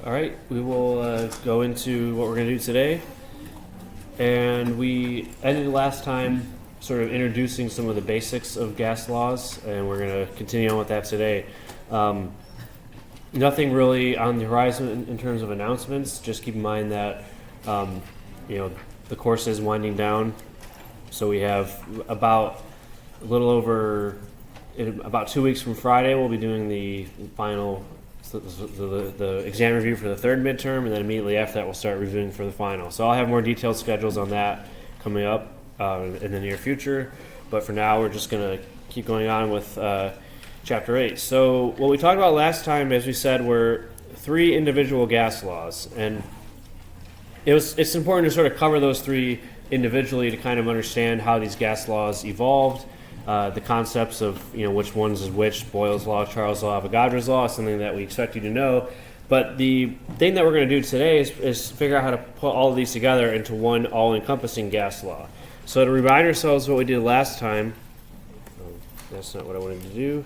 All right, we will go into what we're going to do today. And we ended last time sort of introducing some of the basics of gas laws, and we're going to continue on with that today. Nothing really on the horizon in terms of announcements. Just keep in mind that the course is winding down, so we have about 2 weeks from Friday, we'll be doing the final the exam review for the third midterm, and then immediately after that we'll start reviewing for the final. So I'll have more detailed schedules on that coming up in the near future, but for now we're just going to keep going on with Chapter 8. So what we talked about last time, as we said, were 3 individual gas laws, and it's important to sort of cover those 3 individually to kind of understand how these gas laws evolved. The concepts of which ones is which, Boyle's law, Charles' law, Avogadro's law, is something that we expect you to know. But the thing that we're going to do today is figure out how to put all of these together into one all-encompassing gas law. So to remind ourselves what we did last time, that's not what I wanted to do.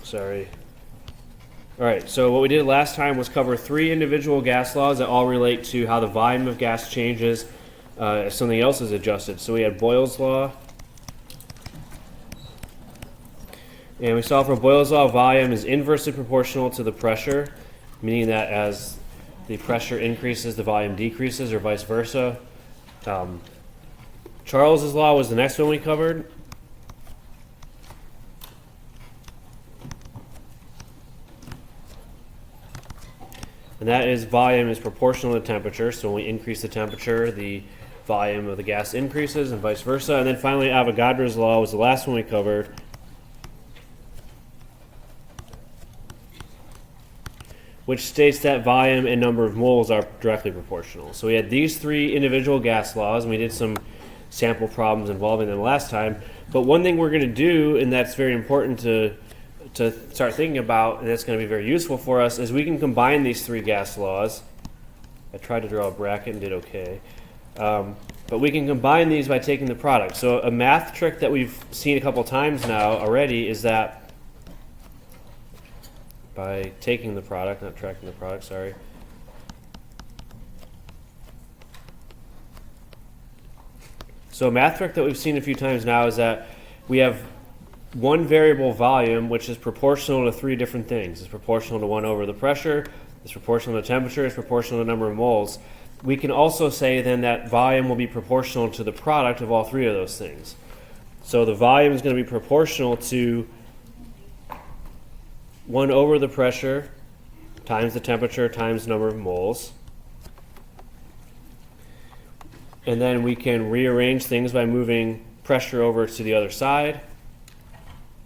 Sorry. All right, so what we did last time was cover 3 individual gas laws that all relate to how the volume of gas changes as something else is adjusted. So we had Boyle's law, and we saw for Boyle's law, volume is inversely proportional to the pressure, meaning that as the pressure increases, the volume decreases, or vice versa. Charles's law was the next one we covered. And that is volume is proportional to temperature. So when we increase the temperature, the volume of the gas increases and vice versa. And then finally, Avogadro's law was the last one we covered, which states that volume and number of moles are directly proportional. So we had these 3 individual gas laws, and we did some sample problems involving them last time. But one thing we're going to do, and that's very important to start thinking about, and that's going to be very useful for us, is we can combine these 3 gas laws. I tried to draw a bracket and did okay. But we can combine these by taking the product. So a math trick that we've seen a couple times now already is that by taking the product, not tracking the product, sorry. So a math trick that we've seen a few times now is that we have one variable volume, which is proportional to 3 different things. It's proportional to 1 over the pressure, it's proportional to temperature, it's proportional to the number of moles. We can also say then that volume will be proportional to the product of all 3 of those things. So the volume is going to be proportional to 1 over the pressure times the temperature times the number of moles. And then we can rearrange things by moving pressure over to the other side.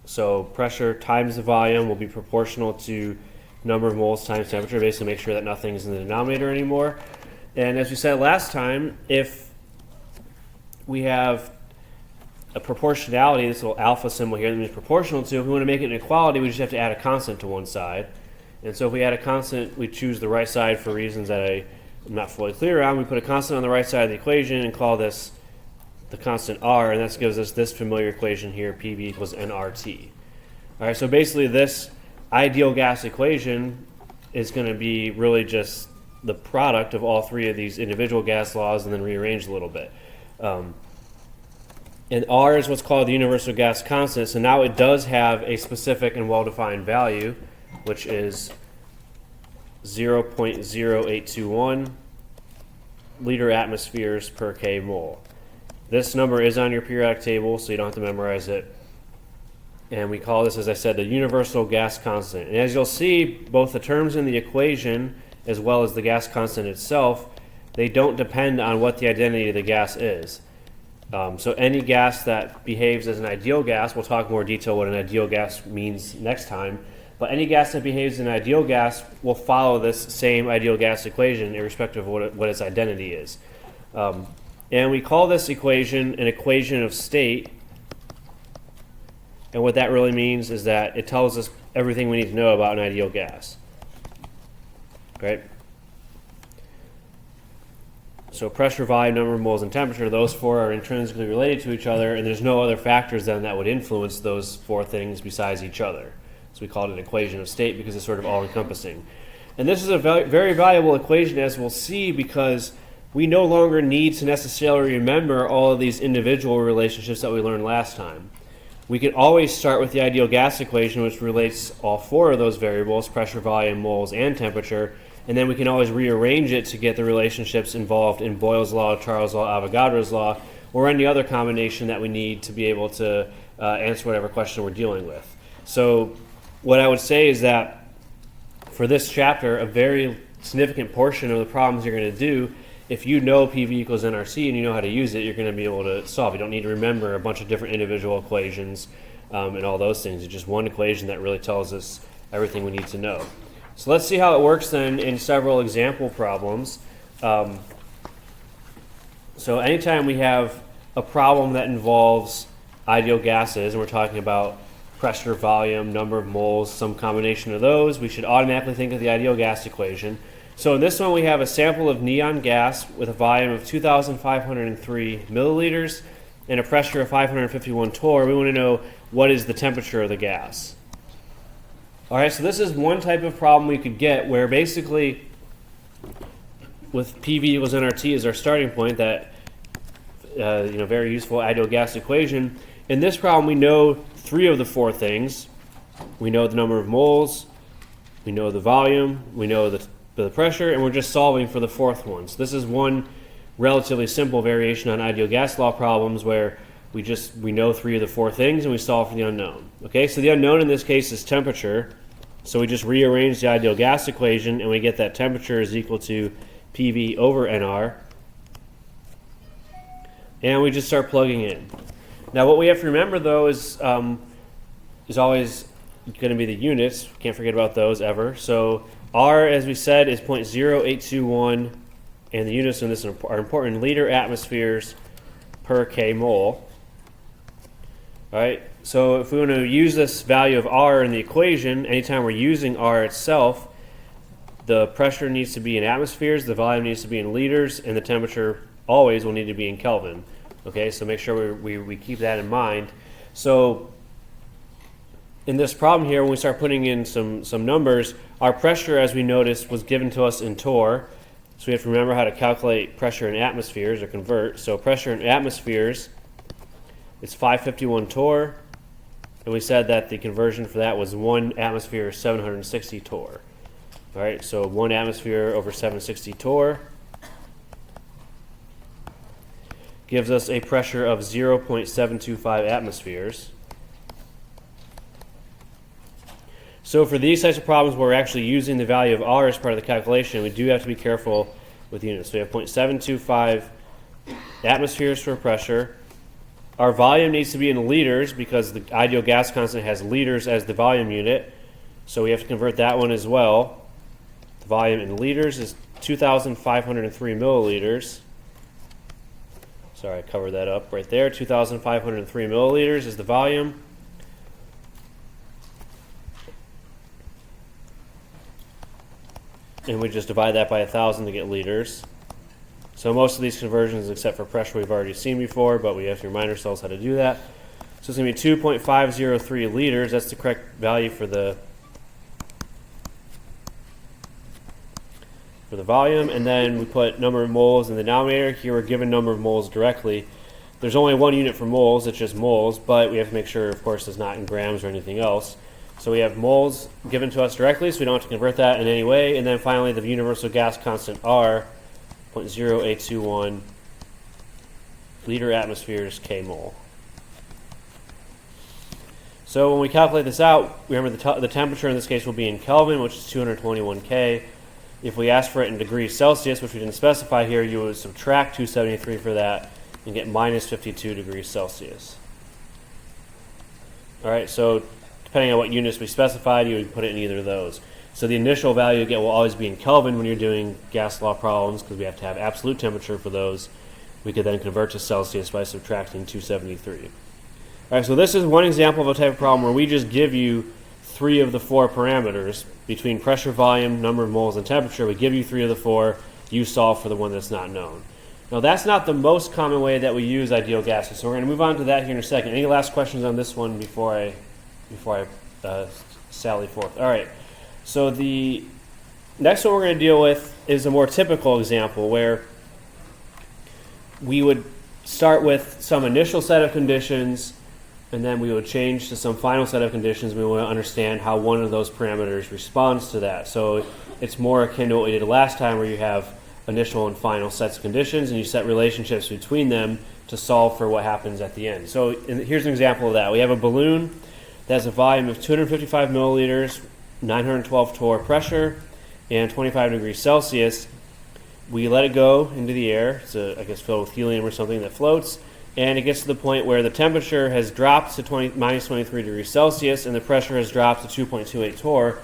So pressure times the volume will be proportional to number of moles times temperature, basically make sure that nothing is in the denominator anymore. And as we said last time, if we have a proportionality, this little alpha symbol here that means proportional to, if we want to make it an equality, we just have to add a constant to one side. And so if we add a constant, we choose the right side for reasons that I'm not fully clear on. We put a constant on the right side of the equation and call this the constant r, and that gives us this familiar equation here, PV equals nRT. All right, so basically this ideal gas equation is going to be really just the product of all 3 of these individual gas laws and then rearranged a little bit. And r is what's called the universal gas constant, so now it does have a specific and well-defined value, which is 0.0821 liter atmospheres per k mole. This number is on your periodic table, so you don't have to memorize it. And we call this, as I said, the universal gas constant. And as you'll see, both the terms in the equation as well as the gas constant itself, they don't depend on what the identity of the gas is. So any gas that behaves as an ideal gas, we'll talk more detail what an ideal gas means next time, but any gas that behaves as an ideal gas will follow this same ideal gas equation irrespective of what its identity is. And we call this equation an equation of state. And what that really means is that it tells us everything we need to know about an ideal gas. Right? So pressure, volume, number of moles, and temperature, those four are intrinsically related to each other, and there's no other factors then that would influence those four things besides each other. So we call it an equation of state because it's sort of all-encompassing. And this is a very valuable equation, as we'll see, because we no longer need to necessarily remember all of these individual relationships that we learned last time. We can always start with the ideal gas equation, which relates all four of those variables, pressure, volume, moles, and temperature, and then we can always rearrange it to get the relationships involved in Boyle's law, Charles' law, Avogadro's law, or any other combination that we need to be able to answer whatever question we're dealing with. So what I would say is that for this chapter, a very significant portion of the problems you're going to do, if you know PV equals nRC and you know how to use it, you're going to be able to solve. You don't need to remember a bunch of different individual equations and all those things. It's just one equation that really tells us everything we need to know. So let's see how it works then in several example problems. So anytime we have a problem that involves ideal gases, and we're talking about pressure, volume, number of moles, some combination of those, we should automatically think of the ideal gas equation. So in this one we have a sample of neon gas with a volume of 2,503 milliliters and a pressure of 551 torr. We want to know what is the temperature of the gas. All right, so this is one type of problem we could get where basically with PV equals nRT as our starting point, that very useful ideal gas equation. In this problem, we know three of the four things. We know the number of moles, we know the volume, we know the pressure, and we're just solving for the fourth one. So this is one relatively simple variation on ideal gas law problems where we know three of the four things and we solve for the unknown. Okay, so the unknown in this case is temperature. So we just rearrange the ideal gas equation and we get that temperature is equal to PV over NR. And we just start plugging in. Now what we have to remember though is always going to be the units. Can't forget about those ever. So R, as we said, is 0.0821, and the units in this are important: liter atmospheres per K mole. All right. So if we want to use this value of R in the equation, anytime we're using R itself, the pressure needs to be in atmospheres, the volume needs to be in liters, and the temperature always will need to be in Kelvin. Okay, so make sure we keep that in mind. So in this problem here, when we start putting in some numbers, our pressure, as we noticed, was given to us in torr. So we have to remember how to calculate pressure in atmospheres or convert. So pressure in atmospheres is 551 torr. And we said that the conversion for that was 1 atmosphere is 760 torr. All right, so 1 atmosphere over 760 torr gives us a pressure of 0.725 atmospheres. So for these types of problems where we're actually using the value of R as part of the calculation, we do have to be careful with units. So we have 0.725 atmospheres for pressure. Our volume needs to be in liters because the ideal gas constant has liters as the volume unit. So we have to convert that one as well. The volume in liters is 2,503 milliliters. Sorry, I covered that up right there. 2,503 milliliters is the volume. And we just divide that by 1,000 to get liters. So most of these conversions, except for pressure, we've already seen before, but we have to remind ourselves how to do that. So it's going to be 2.503 liters. That's the correct value for the volume. And then we put number of moles in the denominator. Here we're given number of moles directly. There's only one unit for moles. It's just moles, but we have to make sure, of course, it's not in grams or anything else. So we have moles given to us directly, so we don't have to convert that in any way. And then finally, the universal gas constant R, 0.0821 liter atmospheres K mole. So when we calculate this out, remember the temperature in this case will be in Kelvin, which is 221 K. If we ask for it in degrees Celsius, which we didn't specify here, you would subtract 273 for that and get minus 52 degrees Celsius. All right, so depending on what units we specified, you would put it in either of those. So the initial value you get will always be in Kelvin when you're doing gas law problems because we have to have absolute temperature for those. We could then convert to Celsius by subtracting 273. All right, so this is one example of a type of problem where we just give you 3 of the 4 parameters between pressure, volume, number of moles, and temperature. We give you 3 of the 4. You solve for the one that's not known. Now that's not the most common way that we use ideal gases, so we're going to move on to that here in a second. Any last questions on this one before I sally forth? All right, so the next one we're going to deal with is a more typical example where we would start with some initial set of conditions, and then we would change to some final set of conditions. We want to understand how one of those parameters responds to that. So it's more akin to what we did last time, where you have initial and final sets of conditions, and you set relationships between them to solve for what happens at the end. So here's an example of that. We have a balloon that has a volume of 255 milliliters, 912 torr pressure, and 25 degrees Celsius. We let it go into the air. It's, I guess, filled with helium or something that floats, and it gets to the point where the temperature has dropped to minus 23 degrees Celsius, and the pressure has dropped to 2.28 torr.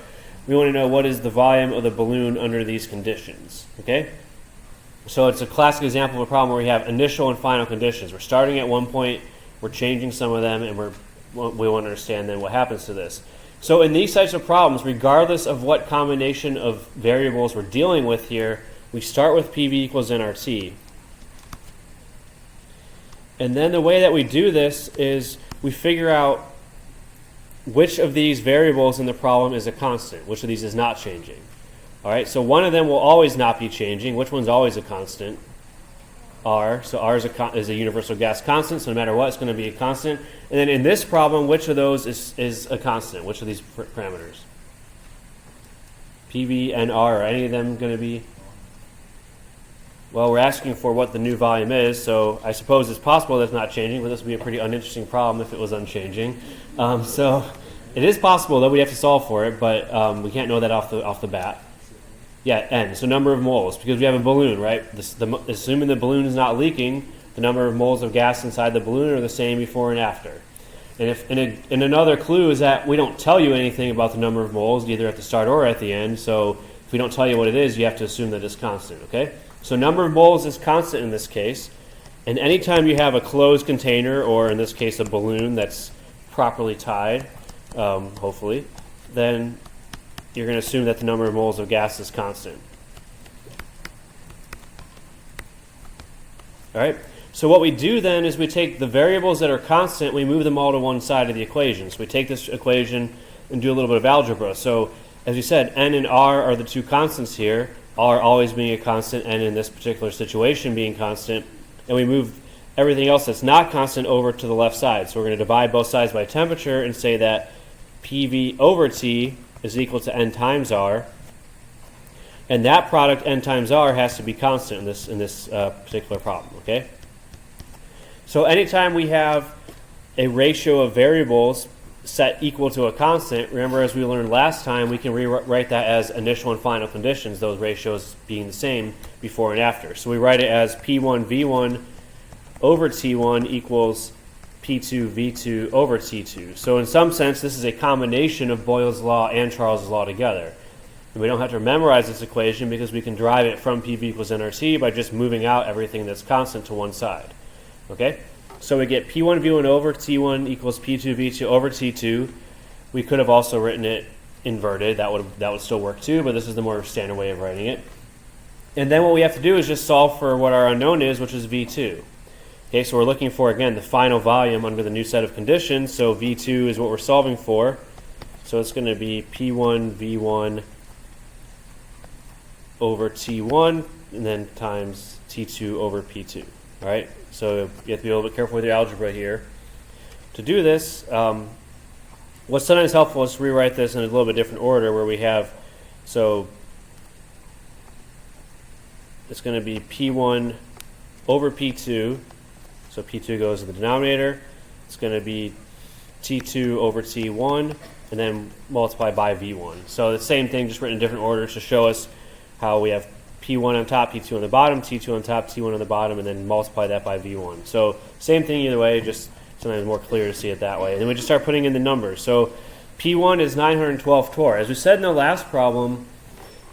We want to know what is the volume of the balloon under these conditions, okay? So it's a classic example of a problem where we have initial and final conditions. We're starting at one point, we're changing some of them, and we want to understand then what happens to this. So in these types of problems, regardless of what combination of variables we're dealing with here, we start with PV equals nRT. And then the way that we do this is we figure out which of these variables in the problem is a constant, which of these is not changing. All right, so one of them will always not be changing. Which one's always a constant? R. So R is a universal gas constant, so no matter what, it's going to be a constant. And then in this problem, which of those is a constant? Which of these parameters? PV and R, are any of them going to be? Well, we're asking for what the new volume is, so I suppose it's possible that it's not changing, but this would be a pretty uninteresting problem if it was unchanging. So it is possible that we have to solve for it, but we can't know that off the bat. Yeah, N, so number of moles, because we have a balloon, right? Assuming the balloon is not leaking, the number of moles of gas inside the balloon are the same before and after. And another clue is that we don't tell you anything about the number of moles, either at the start or at the end, so if we don't tell you what it is, you have to assume that it's constant, okay? So number of moles is constant in this case, and anytime you have a closed container, or in this case a balloon that's properly tied, hopefully, then you're going to assume that the number of moles of gas is constant. All right, so what we do then is we take the variables that are constant, we move them all to one side of the equation. So we take this equation and do a little bit of algebra. So as we said, N and R are the two constants here, R always being a constant, N in this particular situation being constant, and we move everything else that's not constant over to the left side. So we're going to divide both sides by temperature and say that PV over T is equal to N times R, and that product N times R has to be constant in this particular problem, okay? So anytime we have a ratio of variables set equal to a constant, remember as we learned last time, we can rewrite that as initial and final conditions, those ratios being the same before and after. So we write it as P1 V1 over T1 equals P2 V2 over T2. So in some sense, this is a combination of Boyle's law and Charles's law together. And we don't have to memorize this equation because we can derive it from PV equals nRT by just moving out everything that's constant to one side. Okay? So we get P1 V1 over T1 equals P2 V2 over T2. We could have also written it inverted. That would still work too, but this is the more standard way of writing it. And then what we have to do is just solve for what our unknown is, which is V2. Okay, so we're looking for, again, the final volume under the new set of conditions. So V2 is what we're solving for. So it's going to be P1 V1 over T1 and then times T2 over P2. All right, so you have to be a little bit careful with your algebra here. To do this, what's sometimes helpful is to rewrite this in a little bit different order where we have, so it's going to be P1 over P2. So P2 goes in the denominator. It's going to be T2 over T1, and then multiplied by V1. So the same thing, just written in different orders to show us how we have P1 on top, P2 on the bottom, T2 on top, T1 on the bottom, and then multiply that by V1. So same thing either way, just sometimes more clear to see it that way. And then we just start putting in the numbers. So P1 is 912 torr. As we said in the last problem,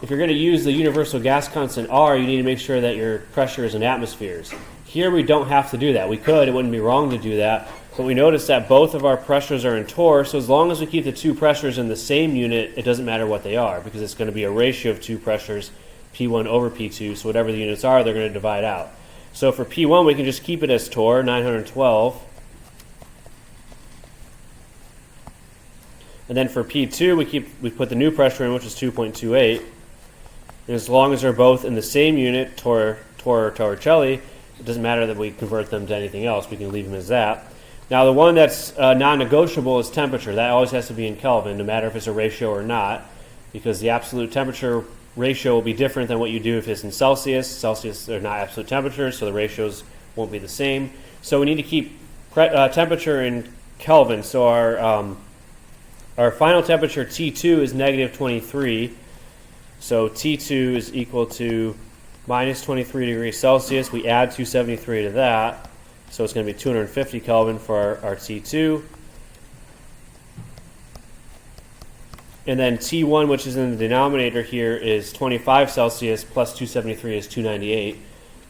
if you're going to use the universal gas constant R, you need to make sure that your pressure is in atmospheres. Here we don't have to do that. We could, it wouldn't be wrong to do that, but we notice that both of our pressures are in torr, so as long as we keep the two pressures in the same unit, it doesn't matter what they are, because it's going to be a ratio of two pressures, P1 over P2, so whatever the units are, they're going to divide out. So for P1, we can just keep it as torr, 912. And then for P2, we put the new pressure in, which is 2.28. And as long as they're both in the same unit, torr or torricelli, it doesn't matter that we convert them to anything else. We can leave them as that. Now the one that's non-negotiable is temperature. That always has to be in Kelvin, no matter if it's a ratio or not, because the absolute temperature ratio will be different than what you do if it's in Celsius. Celsius are not absolute temperatures, so the ratios won't be the same. So we need to keep temperature in Kelvin. So our final temperature, T2, is negative 23. So T2 is equal to minus 23 degrees Celsius. We add 273 to that. So it's going to be 250 Kelvin for our T2. And then T1, which is in the denominator here, is 25 Celsius plus 273 is 298.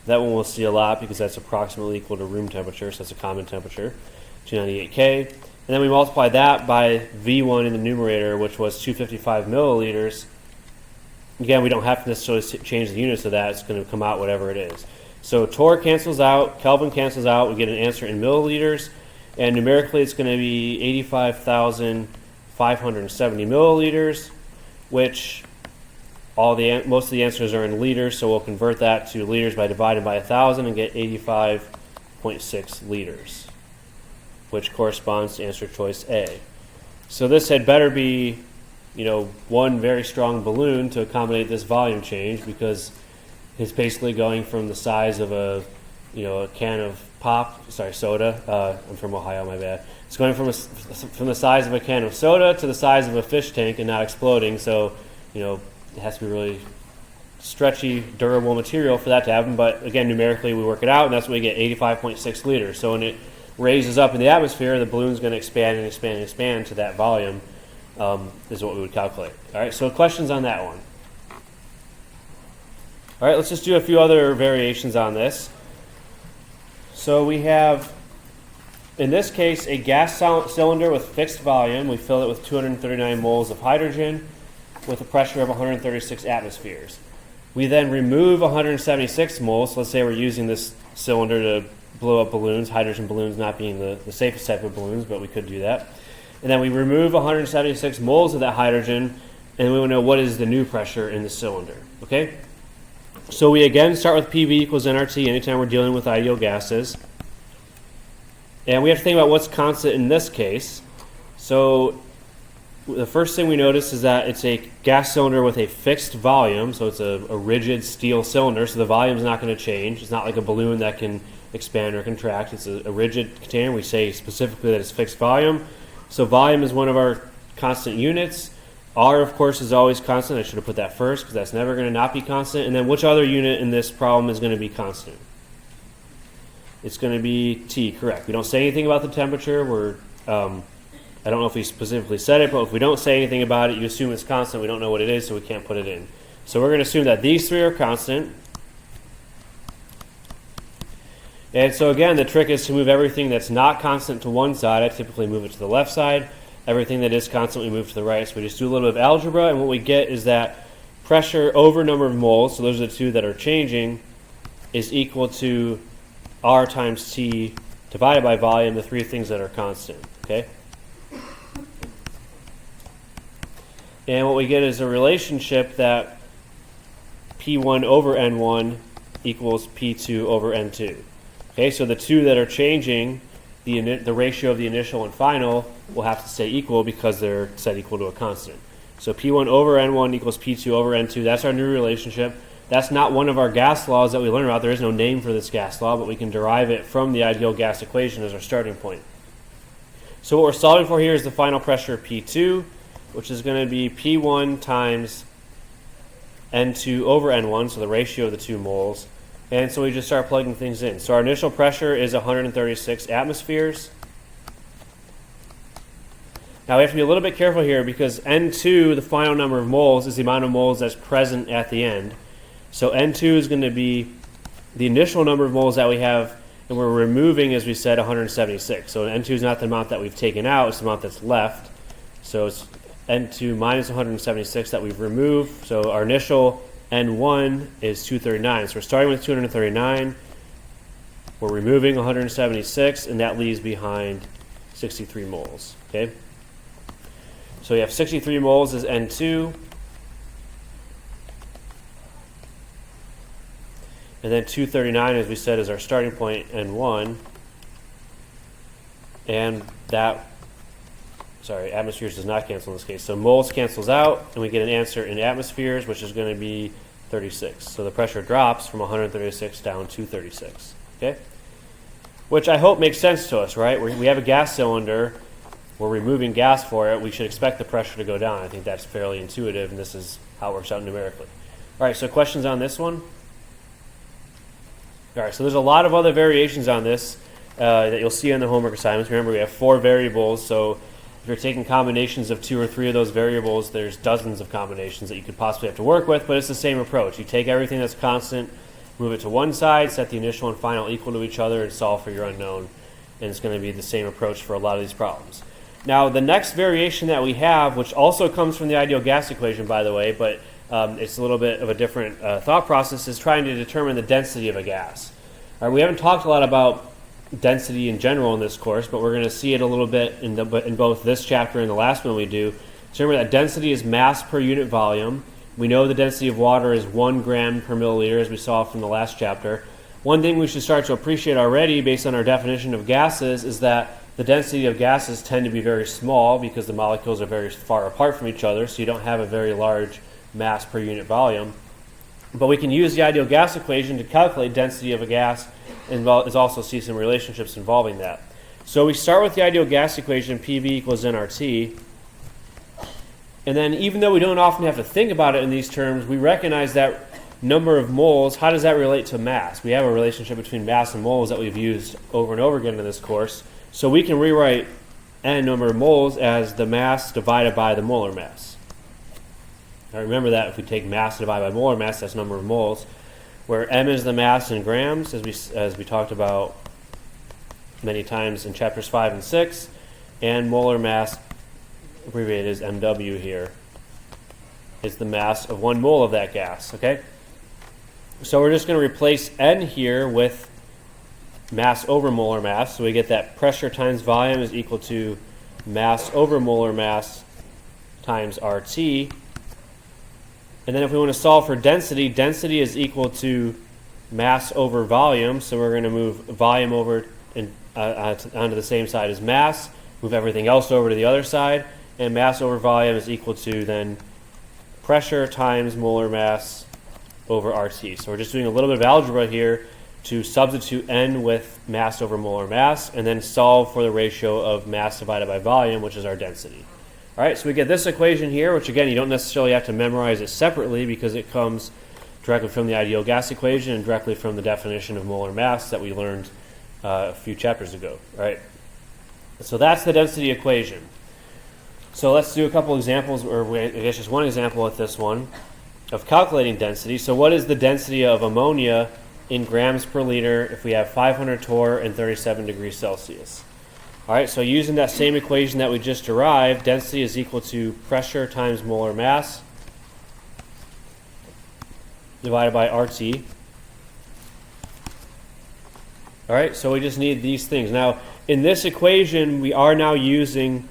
That one we'll see a lot because that's approximately equal to room temperature, so that's a common temperature, 298 K. And then we multiply that by V1 in the numerator, which was 255 milliliters. Again, we don't have to necessarily change the units of that. It's going to come out whatever it is. So torr cancels out, Kelvin cancels out. We get an answer in milliliters. And numerically, it's going to be 85,570 milliliters, which most of the answers are in liters. So we'll convert that to liters by dividing by 1,000 and get 85.6 liters, which corresponds to answer choice A. So this had better be, one very strong balloon to accommodate this volume change, because it's basically going from the size of a can of soda. I'm from Ohio, my bad. It's going from the size of a can of soda to the size of a fish tank and not exploding. So, it has to be really stretchy, durable material for that to happen. But again, numerically, we work it out, and that's when we get 85.6 liters. So when it raises up in the atmosphere, the balloon's going to expand and expand and expand to that volume. Is what we would calculate. All right, so questions on that one. All right, let's just do a few other variations on this. So we have, in this case, a gas cylinder with fixed volume. We fill it with 239 moles of hydrogen with a pressure of 136 atmospheres. We then remove 176 moles. So let's say we're using this cylinder to blow up balloons, hydrogen balloons not being the safest type of balloons, but we could do that. And then we remove 176 moles of that hydrogen, and we want to know what is the new pressure in the cylinder. Okay? So we again start with PV equals nRT anytime we're dealing with ideal gases. And we have to think about what's constant in this case. So the first thing we notice is that it's a gas cylinder with a fixed volume, so it's a rigid steel cylinder, so the volume is not going to change. It's not like a balloon that can expand or contract. It's a rigid container. We say specifically that it's fixed volume. So volume is one of our constant units. R, of course, is always constant. I should have put that first because that's never going to not be constant. And then which other unit in this problem is going to be constant? It's going to be T, correct. We don't say anything about the temperature. I don't know if we specifically said it, but if we don't say anything about it, you assume it's constant. We don't know what it is, so we can't put it in. So we're going to assume that these three are constant. And so again, the trick is to move everything that's not constant to one side. I typically move it to the left side. Everything that is constant, we move to the right. So we just do a little bit of algebra, and what we get is that pressure over number of moles, so those are the two that are changing, is equal to R times T divided by volume, the three things that are constant. Okay? And what we get is a relationship that P1 over N1 equals P2 over N2. Okay, so the two that are changing, the ratio of the initial and final will have to stay equal because they're set equal to a constant. So P1 over N1 equals P2 over N2. That's our new relationship. That's not one of our gas laws that we learn about. There is no name for this gas law, but we can derive it from the ideal gas equation as our starting point. So what we're solving for here is the final pressure P2, which is going to be P1 times N2 over N1, so the ratio of the two moles. And so we just start plugging things in. So our initial pressure is 136 atmospheres. Now we have to be a little bit careful here because N2, the final number of moles, is the amount of moles that's present at the end. So N2 is going to be the initial number of moles that we have, and we're removing, as we said, 176. So N2 is not the amount that we've taken out, it's the amount that's left. So it's N2 minus 176 that we've removed. So our initial N1 is 239. So we're starting with 239. We're removing 176, and that leaves behind 63 moles. Okay? So we have 63 moles as N2. And then 239, as we said, is our starting point, N1. And that, atmospheres does not cancel in this case. So moles cancels out, and we get an answer in atmospheres, which is going to be 36. So the pressure drops from 136 down to 36. Okay? Which I hope makes sense to us, right? We have a gas cylinder. We're removing gas for it. We should expect the pressure to go down. I think that's fairly intuitive, and this is how it works out numerically. All right, so questions on this one? All right, so there's a lot of other variations on this that you'll see on the homework assignments. Remember, we have 4 variables, so if you're taking combinations of 2 or 3 of those variables, there's dozens of combinations that you could possibly have to work with, but it's the same approach. You take everything that's constant, move it to one side, set the initial and final equal to each other, and solve for your unknown. And it's going to be the same approach for a lot of these problems. Now, the next variation that we have, which also comes from the ideal gas equation, by the way, but it's a little bit of a different thought process, is trying to determine the density of a gas. All right, we haven't talked a lot about density in general in this course, but we're going to see it a little bit in both this chapter and the last one we do. So remember that density is mass per unit volume. We know the density of water is 1 gram per milliliter, as we saw from the last chapter. One thing we should start to appreciate already, based on our definition of gases, is that the density of gases tend to be very small because the molecules are very far apart from each other, so you don't have a very large mass per unit volume. But we can use the ideal gas equation to calculate density of a gas, and also see some relationships involving that. So we start with the ideal gas equation, PV equals nRT. And then even though we don't often have to think about it in these terms, we recognize that number of moles, how does that relate to mass? We have a relationship between mass and moles that we've used over and over again in this course. So we can rewrite n number of moles as the mass divided by the molar mass. Now remember that if we take mass divided by molar mass, that's number of moles, where m is the mass in grams, as we talked about many times in chapters 5 and 6, and molar mass, abbreviated as MW here, is the mass of 1 mole of that gas. Okay? So we're just going to replace n here with mass over molar mass. So we get that pressure times volume is equal to mass over molar mass times RT. And then if we want to solve for density, density is equal to mass over volume. So we're going to move volume over onto the same side as mass, move everything else over to the other side, and mass over volume is equal to then pressure times molar mass over RT. So we're just doing a little bit of algebra here to substitute n with mass over molar mass, and then solve for the ratio of mass divided by volume, which is our density. All right, so we get this equation here, which again, you don't necessarily have to memorize it separately because it comes directly from the ideal gas equation and directly from the definition of molar mass that we learned a few chapters ago. All right, so that's the density equation. So let's do a couple examples, or I guess just one example with this one, of calculating density. So what is the density of ammonia in grams per liter if we have 500 torr and 37 degrees Celsius? All right, so using that same equation that we just derived, density is equal to pressure times molar mass divided by RT. All right, so we just need these things. Now, in this equation, we are now using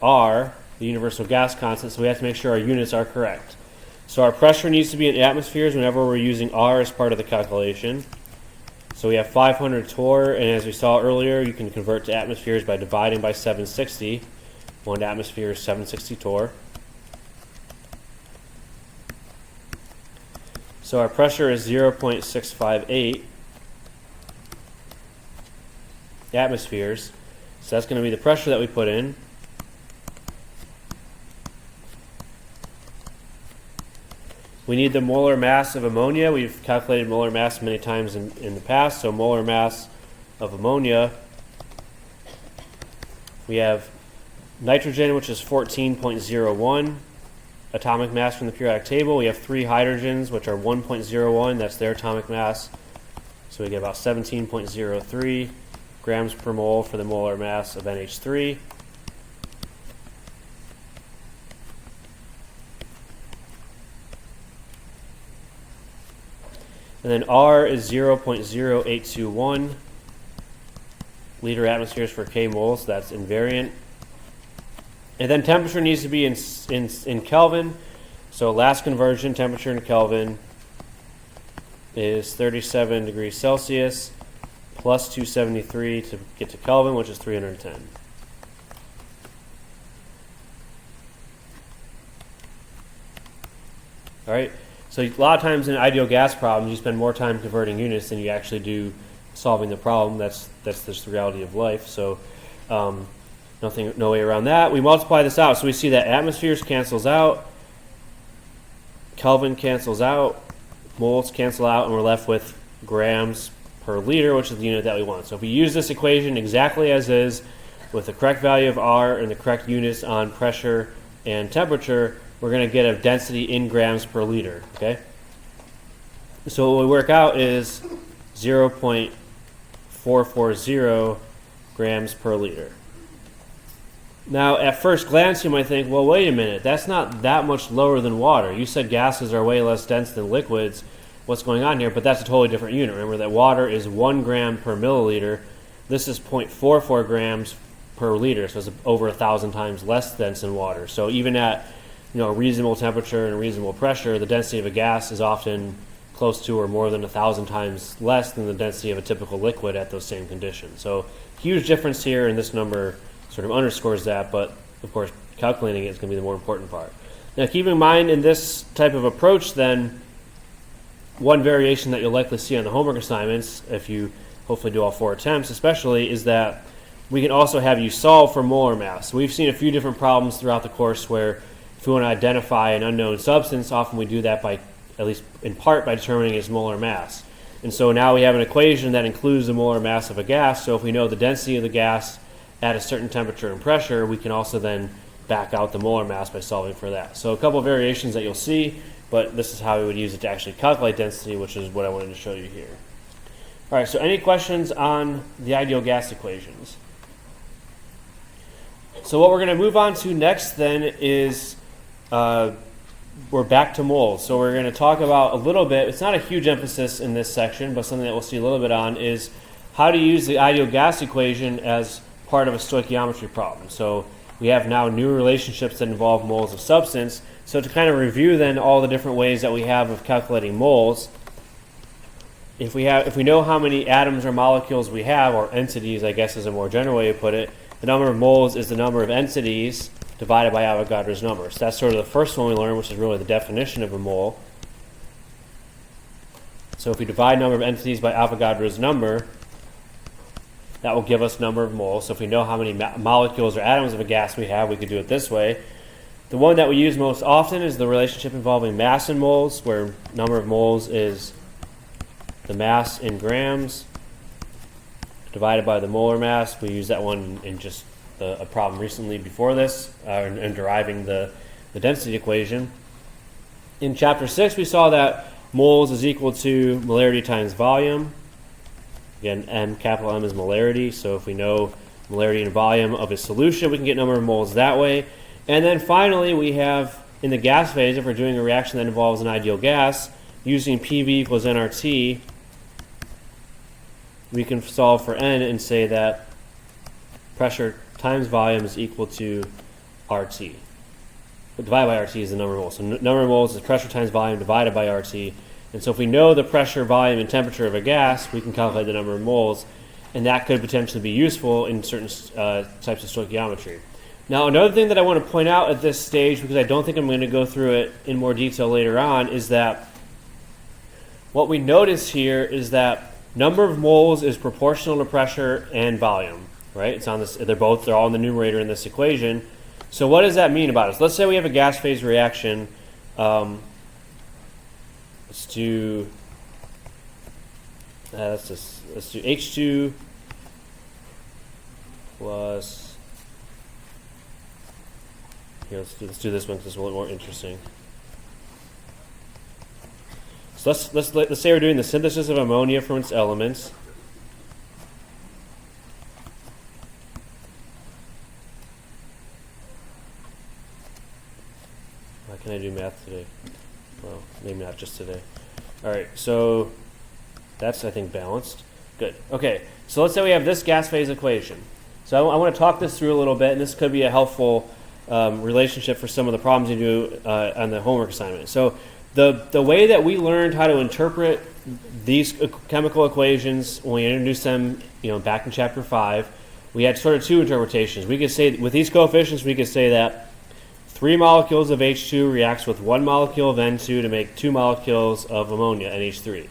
R, the universal gas constant, so we have to make sure our units are correct. So our pressure needs to be in atmospheres whenever we're using R as part of the calculation. So we have 500 torr, and as we saw earlier, you can convert to atmospheres by dividing by 760. 1 atmosphere is 760 torr. So our pressure is 0.658 atmospheres. So that's going to be the pressure that we put in. We need the molar mass of ammonia. We've calculated molar mass many times in the past. So molar mass of ammonia, we have nitrogen, which is 14.01 atomic mass from the periodic table. We have 3 hydrogens, which are 1.01. That's their atomic mass. So we get about 17.03 grams per mole for the molar mass of NH3. And then R is 0.0821 liter atmospheres for K moles. That's invariant. And then temperature needs to be in Kelvin. So last conversion, temperature in Kelvin is 37 degrees Celsius plus 273 to get to Kelvin, which is 310. All right. So a lot of times in ideal gas problems, you spend more time converting units than you actually do solving the problem. That's just the reality of life. So no way around that. We multiply this out. So we see that atmospheres cancels out, Kelvin cancels out, moles cancel out, and we're left with grams per liter, which is the unit that we want. So if we use this equation exactly as is, with the correct value of R and the correct units on pressure and temperature, we're going to get a density in grams per liter. Okay. So what we work out is 0.440 grams per liter. Now, at first glance, you might think, well, wait a minute, that's not that much lower than water. You said gases are way less dense than liquids. What's going on here? But that's a totally different unit. Remember that water is 1 gram per milliliter. This is 0.44 grams per liter, so it's over 1,000 times less dense than water. So even at a reasonable temperature and a reasonable pressure, the density of a gas is often close to or more than 1,000 times less than the density of a typical liquid at those same conditions. So huge difference here, and this number sort of underscores that, but of course calculating it is going to be the more important part. Now keep in mind in this type of approach then, one variation that you'll likely see on the homework assignments, if you hopefully do all 4 attempts especially, is that we can also have you solve for molar mass. So we've seen a few different problems throughout the course where if we want to identify an unknown substance, often we do that by, at least in part, by determining its molar mass. And so now we have an equation that includes the molar mass of a gas, so if we know the density of the gas at a certain temperature and pressure, we can also then back out the molar mass by solving for that. So a couple of variations that you'll see, but this is how we would use it to actually calculate density, which is what I wanted to show you here. All right, so any questions on the ideal gas equations? So what we're going to move on to next then is we're back to moles. So we're going to talk about a little bit, it's not a huge emphasis in this section, but something that we'll see a little bit on is how to use the ideal gas equation as part of a stoichiometry problem. So we have now new relationships that involve moles of substance. So to kind of review then all the different ways that we have of calculating moles, if we know how many atoms or molecules we have, or entities I guess is a more general way to put it, the number of moles is the number of entities divided by Avogadro's number. So that's sort of the first one we learn, which is really the definition of a mole. So if we divide number of entities by Avogadro's number, that will give us number of moles. So if we know how many molecules or atoms of a gas we have, we could do it this way. The one that we use most often is the relationship involving mass in moles, where number of moles is the mass in grams divided by the molar mass. We use that one in just a problem recently before this, in deriving the density equation. In chapter 6, we saw that moles is equal to molarity times volume. Again, capital M is molarity, so if we know molarity and volume of a solution, we can get number of moles that way. And then finally, we have in the gas phase, if we're doing a reaction that involves an ideal gas, using PV equals nRT, we can solve for N and say that pressure times volume is equal to RT. But divided by RT is the number of moles. So number of moles is pressure times volume divided by RT. And so if we know the pressure, volume, and temperature of a gas, we can calculate the number of moles, and that could potentially be useful in certain types of stoichiometry. Now, another thing that I want to point out at this stage, because I don't think I'm going to go through it in more detail later on, is that what we notice here is that number of moles is proportional to pressure and volume, right? It's on this. They're all in the numerator in this equation. So what does that mean about us? Let's say we have a gas phase reaction. Let's do H2 plus. Here, let's do this one because it's a little more interesting. So let's say we're doing the synthesis of ammonia from its elements. Why can't I do math today? Well, maybe not just today. All right, so that's, I think, balanced. Good. Okay, so let's say we have this gas phase equation. So I want to talk this through a little bit, and this could be a helpful relationship for some of the problems you do on the homework assignment. So the way that we learned how to interpret these chemical equations when we introduced them, back in chapter 5, we had sort of two interpretations. We could say, with these coefficients, we could say that 3 molecules of H2 reacts with 1 molecule of N2 to make 2 molecules of ammonia, NH3.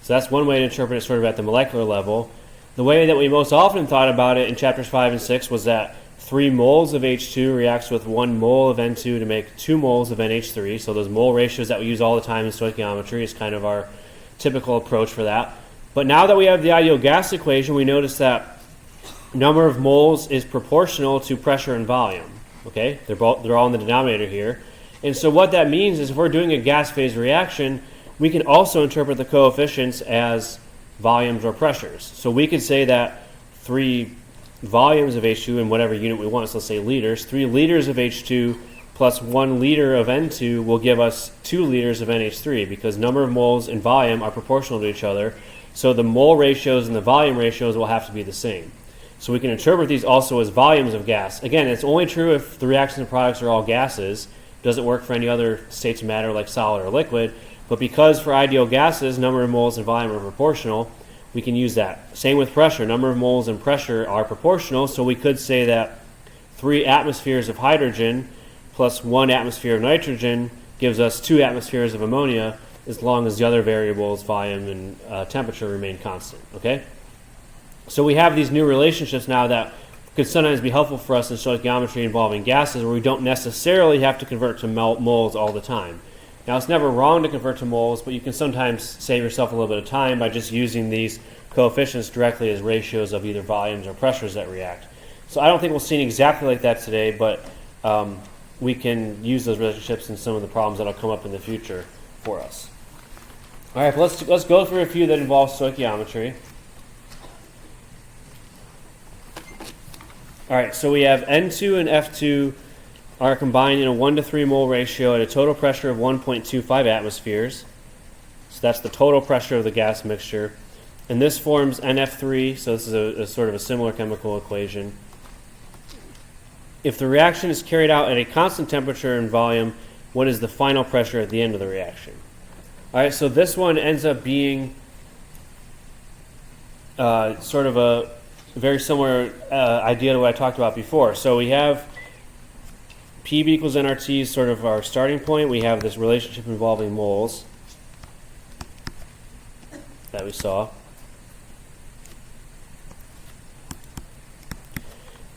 So that's one way to interpret it sort of at the molecular level. The way that we most often thought about it in chapters 5 and 6 was that 3 moles of H2 reacts with 1 mole of N2 to make 2 moles of NH3. So those mole ratios that we use all the time in stoichiometry is kind of our typical approach for that. But now that we have the ideal gas equation, we notice that number of moles is proportional to pressure and volume. Okay, they're all in the denominator here. And so what that means is if we're doing a gas phase reaction, we can also interpret the coefficients as volumes or pressures. So we could say that 3 volumes of H2 in whatever unit we want, so let's say liters, 3 liters of H2 plus 1 liter of N2 will give us 2 liters of NH3 because number of moles and volume are proportional to each other. So the mole ratios and the volume ratios will have to be the same. So we can interpret these also as volumes of gas. Again, it's only true if the reactions and products are all gases. It doesn't work for any other states of matter like solid or liquid. But because for ideal gases, number of moles and volume are proportional, we can use that. Same with pressure. Number of moles and pressure are proportional, so we could say that 3 atmospheres of hydrogen plus 1 atmosphere of nitrogen gives us 2 atmospheres of ammonia as long as the other variables, volume and temperature, remain constant. Okay? So we have these new relationships now that could sometimes be helpful for us in stoichiometry involving gases where we don't necessarily have to convert to moles all the time. Now, it's never wrong to convert to moles, but you can sometimes save yourself a little bit of time by just using these coefficients directly as ratios of either volumes or pressures that react. So I don't think we'll see it exactly like that today, but we can use those relationships in some of the problems that will come up in the future for us. All right, let's go through a few that involve stoichiometry. All right, so we have N2 and F2 are combined in a 1 to 3 mole ratio at a total pressure of 1.25 atmospheres. So that's the total pressure of the gas mixture. And this forms NF3, so this is a sort of a similar chemical equation. If the reaction is carried out at a constant temperature and volume, what is the final pressure at the end of the reaction? All right, so this one ends up being sort of a very similar idea to what I talked about before. So we have PB equals nRT is sort of our starting point. We have this relationship involving moles that we saw.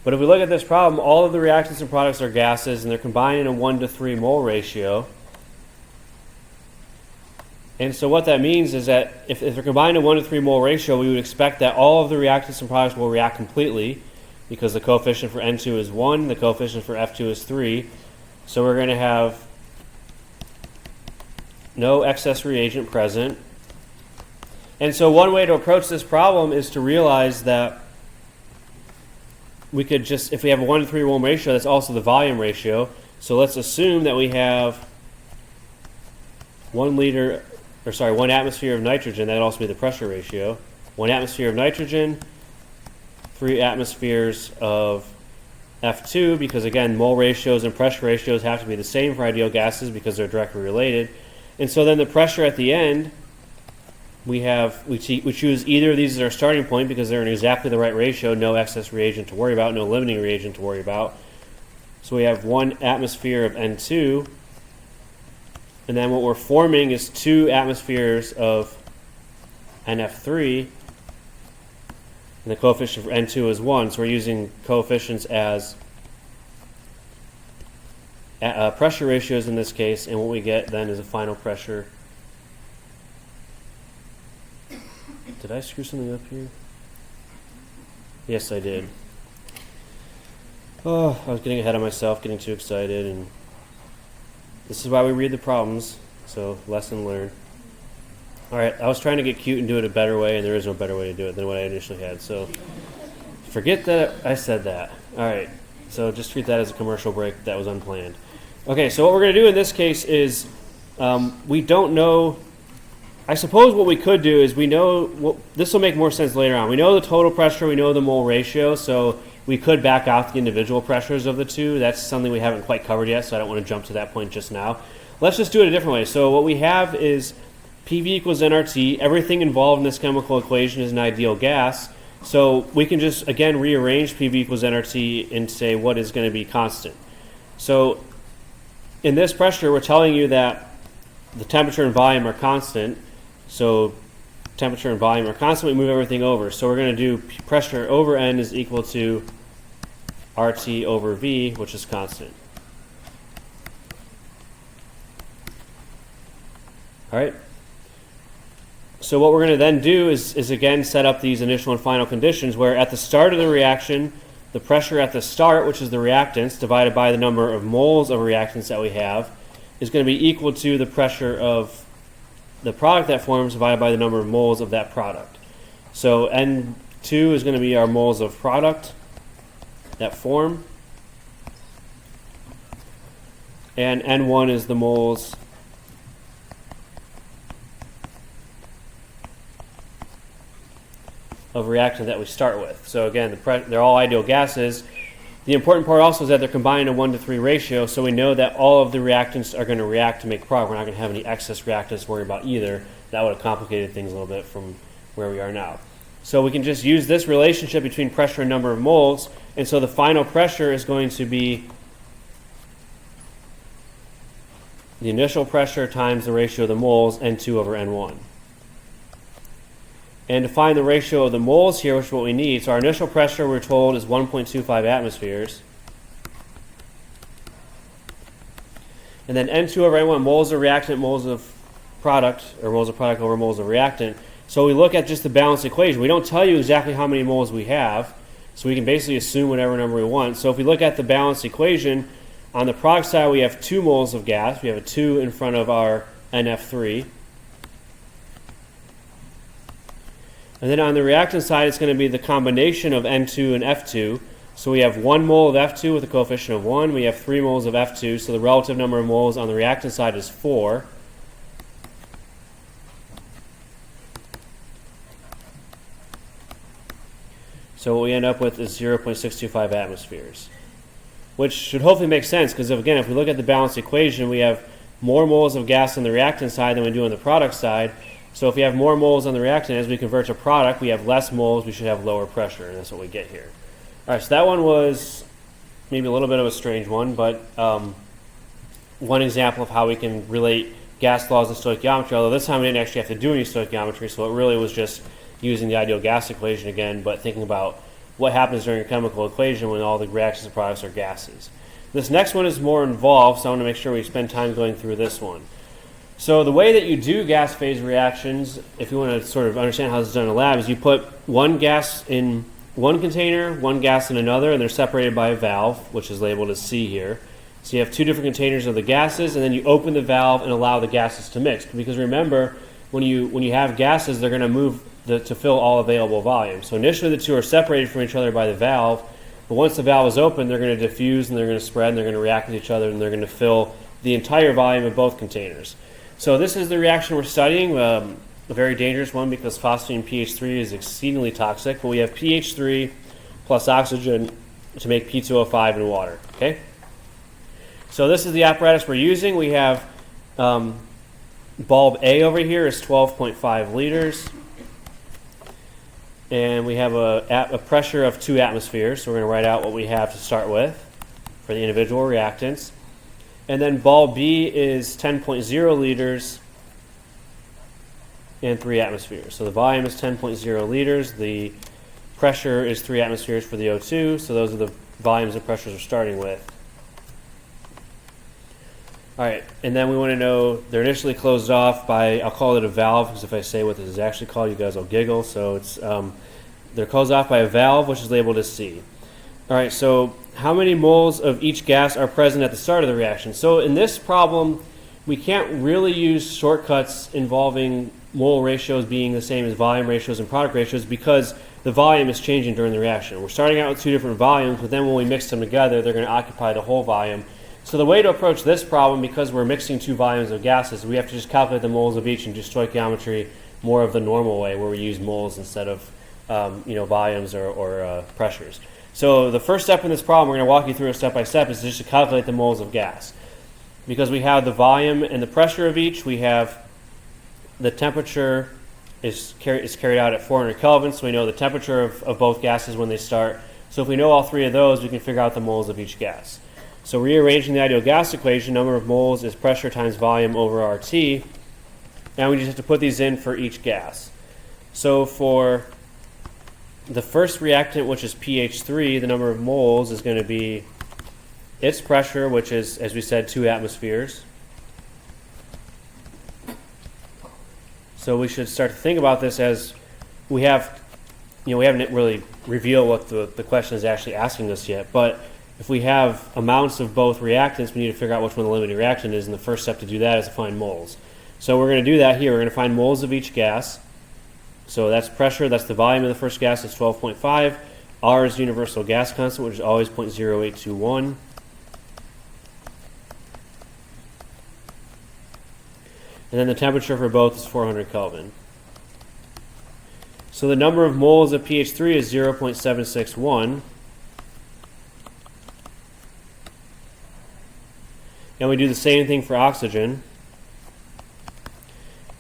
But if we look at this problem, all of the reactants and products are gases, and they're combined in a 1 to 3 mole ratio. And so what that means is that if they're combined in a 1 to 3 mole ratio, we would expect that all of the reactants and products will react completely because the coefficient for N2 is 1, the coefficient for F2 is 3. So we're going to have no excess reagent present. And so one way to approach this problem is to realize that we could just, if we have a 1 to 3 mole ratio, that's also the volume ratio. So let's assume that we have 1 atmosphere of nitrogen. That would also be the pressure ratio. 1 atmosphere of nitrogen, 3 atmospheres of F2, because again, mole ratios and pressure ratios have to be the same for ideal gases because they're directly related. And so then the pressure at the end, we choose either of these as our starting point because they're in exactly the right ratio, no excess reagent to worry about, no limiting reagent to worry about. So we have 1 atmosphere of N2, and then what we're forming is 2 atmospheres of NF3, and the coefficient for N2 is 1, so we're using coefficients as pressure ratios in this case, and what we get then is a final pressure. Did I screw something up here? Yes, I did. Oh, I was getting ahead of myself, getting too excited, and this is why we read the problems, so lesson learned. All right, I was trying to get cute and do it a better way, and there is no better way to do it than what I initially had, so forget that I said that. All right, so just treat that as a commercial break that was unplanned. Okay, so what we're going to do in this case is we don't know I suppose what we could do is this will make more sense later on. We know the total pressure, we know the mole ratio, so we could back out the individual pressures of the two. That's something we haven't quite covered yet, so I don't want to jump to that point just now. Let's just do it a different way. So what we have is PV equals nRT. Everything involved in this chemical equation is an ideal gas. So we can just, again, rearrange PV equals nRT and say what is going to be constant. So in this pressure, we're telling you that the temperature and volume are constant. So temperature and volume are constant. We move everything over. So we're going to do pressure over N is equal to RT over V, which is constant. All right. So what we're going to then do is again set up these initial and final conditions where at the start of the reaction, the pressure at the start, which is the reactants, divided by the number of moles of reactants that we have, is going to be equal to the pressure of the product that forms divided by the number of moles of that product. So N2 is going to be our moles of product that form, and N1 is the moles of reactant that we start with. So again, they're all ideal gases. The important part also is that they're combined in a 1-to-3 ratio, so we know that all of the reactants are going to react to make product. We're not going to have any excess reactants to worry about either. That would have complicated things a little bit from where we are now. So we can just use this relationship between pressure and number of moles, and so the final pressure is going to be the initial pressure times the ratio of the moles, N2 over N1. And to find the ratio of the moles here, which is what we need, so our initial pressure, we're told, is 1.25 atmospheres. And then N2 over N1, moles of reactant, moles of product, or moles of product over moles of reactant. So we look at just the balanced equation. We don't tell you exactly how many moles we have, so we can basically assume whatever number we want. So if we look at the balanced equation, on the product side we have 2 moles of gas. We have a 2 in front of our NF3. And then on the reactant side, it's going to be the combination of N2 and F2. So we have 1 mole of F2 with a coefficient of 1. We have 3 moles of F2. So the relative number of moles on the reactant side is 4. So what we end up with is 0.625 atmospheres, which should hopefully make sense because, again, if we look at the balanced equation, we have more moles of gas on the reactant side than we do on the product side. So if we have more moles on the reactant, as we convert to product, we have less moles, we should have lower pressure, and that's what we get here. All right, so that one was maybe a little bit of a strange one, but one example of how we can relate gas laws and stoichiometry, although this time we didn't actually have to do any stoichiometry, so it really was just using the ideal gas equation again, but thinking about what happens during a chemical equation when all the reactions and products are gases. This next one is more involved, so I want to make sure we spend time going through this one. So the way that you do gas phase reactions, if you want to sort of understand how this is done in a lab, is you put one gas in one container, one gas in another, and they're separated by a valve, which is labeled as C here. So you have 2 different containers of the gases, and then you open the valve and allow the gases to mix. Because remember, when you have gases, they're going to move to fill all available volume. So initially the 2 are separated from each other by the valve, but once the valve is open, they're going to diffuse, and they're going to spread, and they're going to react with each other, and they're going to fill the entire volume of both containers. So this is the reaction we're studying, a very dangerous one because phosphine pH3 is exceedingly toxic, but we have pH3 plus oxygen to make P2O5 in water. Okay. So this is the apparatus we're using. We have bulb A over here is 12.5 liters, and we have a pressure of 2 atmospheres. So we're going to write out what we have to start with for the individual reactants. And then bulb B is 10.0 liters and 3 atmospheres. So the volume is 10.0 liters. The pressure is 3 atmospheres for the O2. So those are the volumes and pressures we're starting with. All right, and then we want to know they're initially closed off by, I'll call it a valve, because if I say what this is actually called, you guys will giggle. So it's they're closed off by a valve, which is labeled as C. All right, so how many moles of each gas are present at the start of the reaction? So in this problem, we can't really use shortcuts involving mole ratios being the same as volume ratios and product ratios because the volume is changing during the reaction. We're starting out with 2 different volumes, but then when we mix them together, they're going to occupy the whole volume. So the way to approach this problem, because we're mixing two volumes of gases, we have to just calculate the moles of each and do stoichiometry more of the normal way, where we use moles instead of volumes or pressures. So the first step in this problem, we're going to walk you through it step by step, is just to calculate the moles of gas. Because we have the volume and the pressure of each, we have the temperature is carried out at 400 Kelvin, so we know the temperature of both gases when they start. So if we know all three of those, we can figure out the moles of each gas. So rearranging the ideal gas equation, number of moles is pressure times volume over RT. Now we just have to put these in for each gas. So for the first reactant, which is pH3, the number of moles is going to be its pressure, which is, as we said, 2 atmospheres. So we should start to think about this as we haven't really revealed what the question is actually asking us yet, but if we have amounts of both reactants, we need to figure out which one the limiting reactant is, and the first step to do that is to find moles. So we're going to do that here. We're going to find moles of each gas. So that's pressure, that's the volume of the first gas, is 12.5. R is universal gas constant, which is always 0.0821. And then the temperature for both is 400 Kelvin. So the number of moles of pH3 is 0.761. And we do the same thing for oxygen.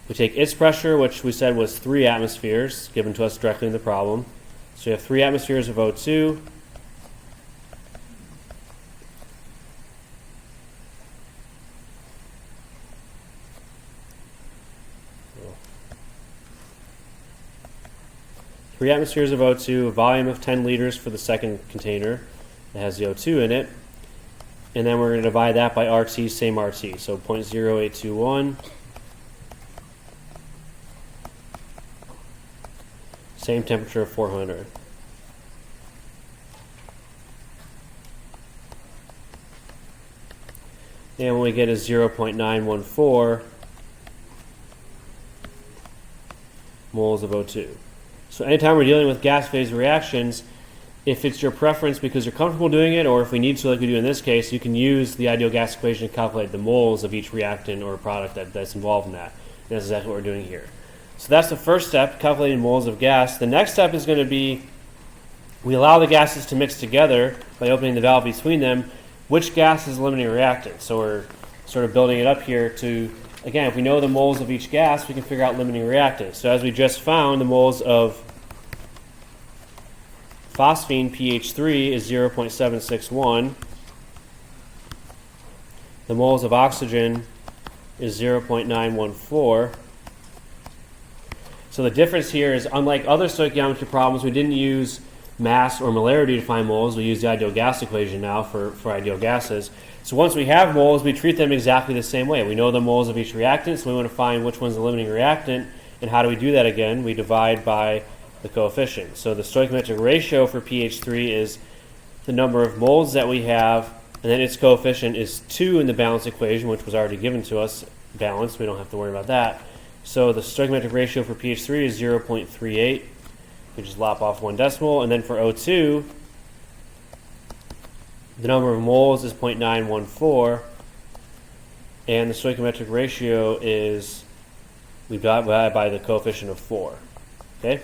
We take its pressure, which we said was 3 atmospheres, given to us directly in the problem. So you have 3 atmospheres of O2. Three atmospheres of O2, a volume of 10 liters for the second container that has the O2 in it. And then we're going to divide that by RT, same RT. So 0.0821. Same temperature of 400. And what we get is 0.914 moles of O2. So anytime we're dealing with gas phase reactions, if it's your preference because you're comfortable doing it, or if we need to like we do in this case, you can use the ideal gas equation to calculate the moles of each reactant or product that's involved in that. And that's exactly what we're doing here. So that's the first step, calculating moles of gas. The next step is going to be we allow the gases to mix together by opening the valve between them. Which gas is the limiting reactant? So we're sort of building it up here to, again, if we know the moles of each gas, we can figure out limiting reactants. So as we just found, the moles of phosphine, pH3, is 0.761. The moles of oxygen is 0.914. So the difference here is, unlike other stoichiometry problems, we didn't use mass or molarity to find moles. We use the ideal gas equation now for ideal gases. So once we have moles, we treat them exactly the same way. We know the moles of each reactant, so we want to find which one's the limiting reactant. And how do we do that again? We divide by the coefficient. So the stoichiometric ratio for pH3 is the number of moles that we have, and then its coefficient is 2 in the balance equation, which was already given to us, balanced. We don't have to worry about that. So the stoichiometric ratio for pH3 is 0.38. We just lop off 1 decimal. And then for O2, the number of moles is 0.914. And the stoichiometric ratio is, we divide by the coefficient of 4. Okay?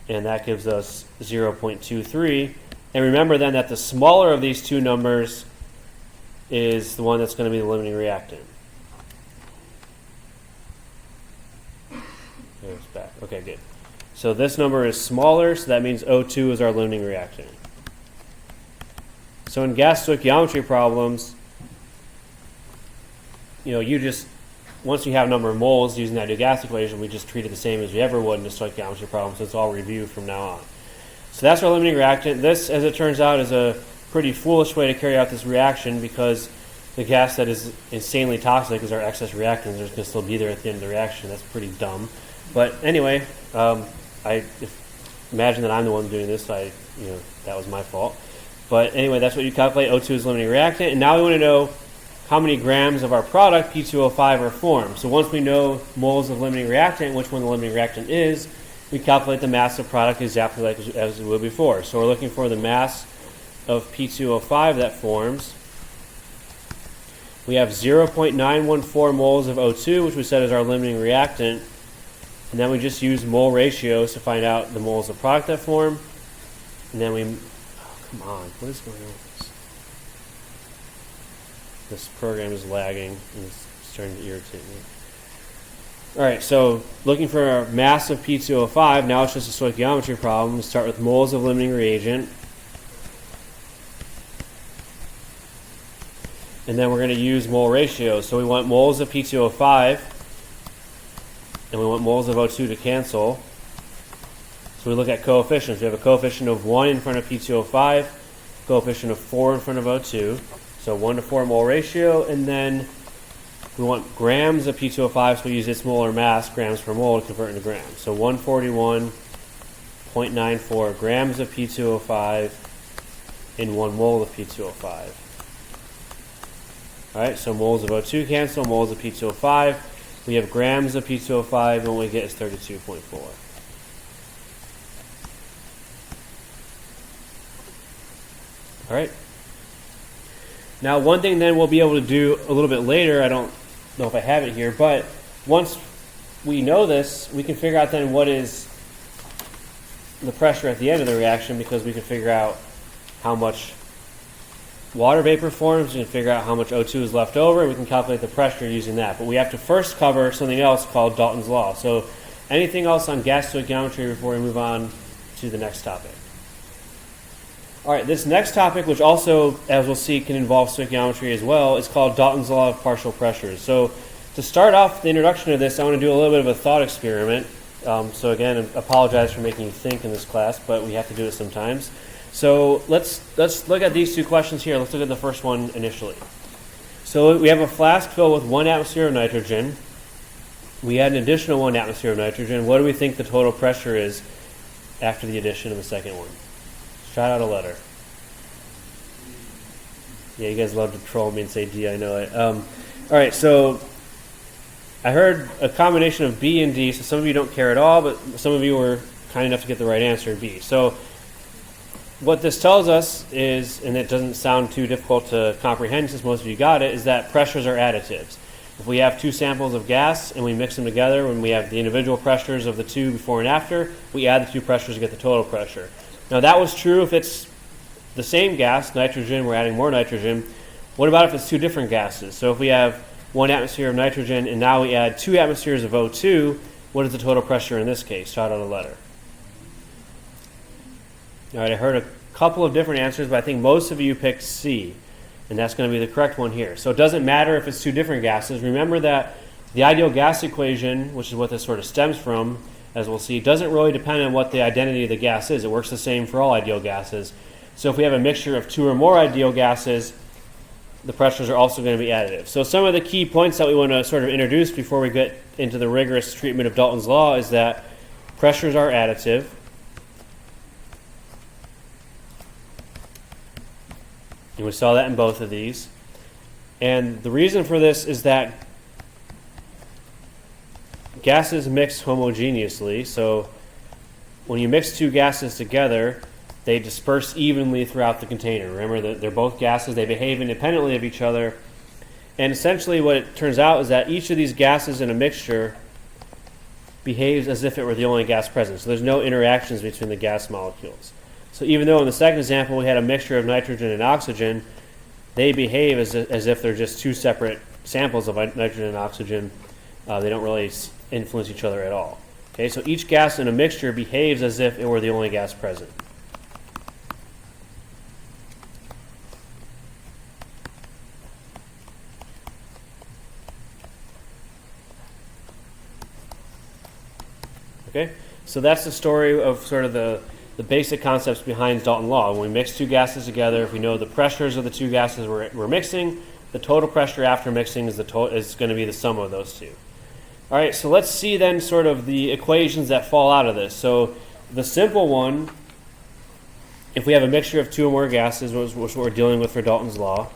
And that gives us 0.23. And remember then that the smaller of these two numbers is the one that's going to be the limiting reactant. There's back. Okay, good. So this number is smaller, so that means O2 is our limiting reactant. So in gas stoichiometry problems, you just, once you have a number of moles using that ideal gas equation, we just treat it the same as we ever would in a stoichiometry problem, so it's all review from now on. So that's our limiting reactant. This, as it turns out, is a pretty foolish way to carry out this reaction, because the gas that is insanely toxic is our excess reactants. There's going to still be there at the end of the reaction. That's pretty dumb. But anyway, I imagine that I'm the one doing this, so that was my fault. But anyway, that's what you calculate. O2 is limiting reactant. And now we want to know how many grams of our product, P2O5, are formed. So once we know moles of limiting reactant, which one the limiting reactant is, we calculate the mass of product exactly like as we would before. So we're looking for the mass of P2O5 that forms. We have 0.914 moles of O2, which we said is our limiting reactant. And then we just use mole ratios to find out the moles of product that form. And then we, oh, come on, what is going on with this? This program is lagging and it's starting to irritate me. All right, so looking for our mass of P2O5, now it's just a stoichiometry problem. We start with moles of limiting reagent. And then we're going to use mole ratios. So we want moles of P2O5, and we want moles of O2 to cancel. So we look at coefficients. We have a coefficient of 1 in front of P2O5, coefficient of 4 in front of O2. So 1 to 4 mole ratio, and then we want grams of P2O5, so we use its molar mass, grams per mole, to convert into grams. So 141.94 grams of P2O5 in 1 mole of P2O5. All right, so moles of O2 cancel, moles of P2O5. We have grams of P2O5, and what we get is 32.4. All right. Now, one thing then we'll be able to do a little bit later, I don't know if I have it here, but once we know this, we can figure out then what is the pressure at the end of the reaction, because we can figure out how much water vapor forms, we can figure out how much O2 is left over, and we can calculate the pressure using that. But we have to first cover something else called Dalton's law. So anything else on gas stoichiometry before we move on to the next topic? All right, this next topic, which also, as we'll see, can involve stoichiometry as well, is called Dalton's law of partial pressures. So to start off the introduction to this, I want to do a little bit of a thought experiment. So again, I apologize for making you think in this class, but we have to do it sometimes. So let's look at these two questions here. Let's look at the first one initially. So we have a flask filled with 1 atmosphere of nitrogen. We add an additional 1 atmosphere of nitrogen. What do we think the total pressure is after the addition of the second one? Shout out a letter. Yeah, you guys love to troll me and say D, I know it. All right, so I heard a combination of B and D, so some of you don't care at all, but some of you were kind enough to get the right answer, B. So what this tells us is, and it doesn't sound too difficult to comprehend since most of you got it, is that pressures are additives. If we have 2 samples of gas and we mix them together, when we have the individual pressures of the 2 before and after, we add the 2 pressures to get the total pressure. Now that was true if it's the same gas, nitrogen, we're adding more nitrogen. What about if it's 2 different gases? So if we have 1 atmosphere of nitrogen and now we add 2 atmospheres of O2, what is the total pressure in this case? Shout out a letter. All right, I heard a couple of different answers, but I think most of you picked C, and that's going to be the correct one here. So it doesn't matter if it's 2 different gases. Remember that the ideal gas equation, which is what this sort of stems from, as we'll see, doesn't really depend on what the identity of the gas is. It works the same for all ideal gases. So if we have a mixture of 2 or more ideal gases, the pressures are also going to be additive. So some of the key points that we want to sort of introduce before we get into the rigorous treatment of Dalton's law is that pressures are additive. And we saw that in both of these. And the reason for this is that gases mix homogeneously. So when you mix 2 gases together, they disperse evenly throughout the container. Remember that they're both gases. They behave independently of each other. And essentially what it turns out is that each of these gases in a mixture behaves as if it were the only gas present. So there's no interactions between the gas molecules. So even though in the second example we had a mixture of nitrogen and oxygen, they behave as if they're just 2 separate samples of nitrogen and oxygen. They don't really influence each other at all. Okay, so each gas in a mixture behaves as if it were the only gas present. Okay, so that's the story of sort of the basic concepts behind Dalton's law. When we mix 2 gases together, if we know the pressures of the 2 gases we're mixing, the total pressure after mixing is going to be the sum of those 2. All right, so let's see then sort of the equations that fall out of this. So the simple one, if we have a mixture of 2 or more gases, which is what we're dealing with for Dalton's law,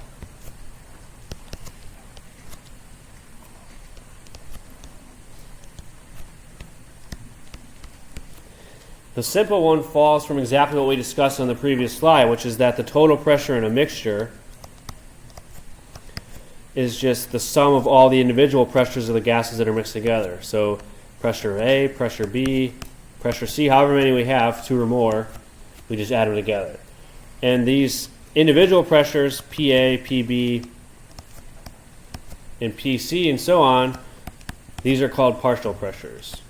the simple one falls from exactly what we discussed on the previous slide, which is that the total pressure in a mixture is just the sum of all the individual pressures of the gases that are mixed together. So pressure A, pressure B, pressure C, however many we have, 2 or more, we just add them together. And these individual pressures, PA, PB, and PC, and so on, these are called partial pressures.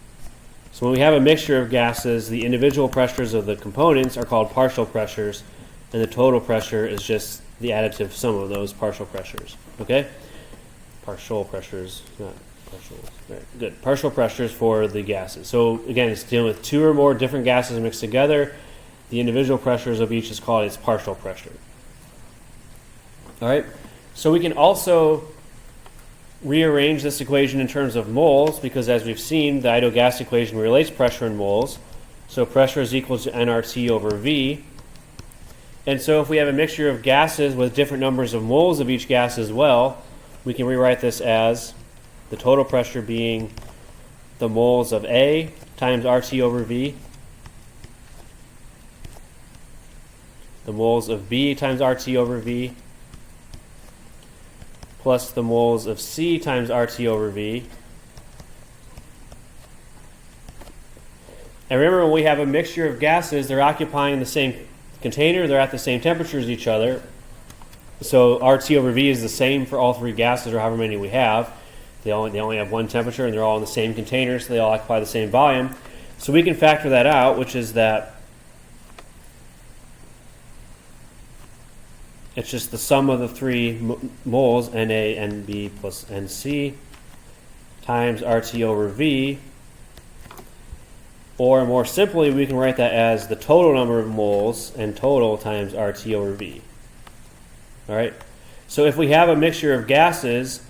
So when we have a mixture of gases, the individual pressures of the components are called partial pressures, and the total pressure is just the additive sum of those partial pressures. Okay? Partial pressures, not partial. Right, good. Partial pressures for the gases. So again, it's dealing with 2 or more different gases mixed together. The individual pressures of each is called its partial pressure. All right? So we can also rearrange this equation in terms of moles, because as we've seen, the ideal gas equation relates pressure in moles. So pressure is equal to nRT over V. And so if we have a mixture of gases with different numbers of moles of each gas as well, we can rewrite this as the total pressure being the moles of A times RT over V, the moles of B times RT over V, plus the moles of C times RT over V. And remember, when we have a mixture of gases, they're occupying the same container, they're at the same temperature as each other. So RT over V is the same for all 3 gases, or however many we have. They only have one temperature, and they're all in the same container, so they all occupy the same volume. So we can factor that out, which is that it's just the sum of the 3 moles, Na, Nb plus Nc, times RT over V. Or more simply, we can write that as the total number of moles and total times RT over V. All right? So if we have a mixture of gases,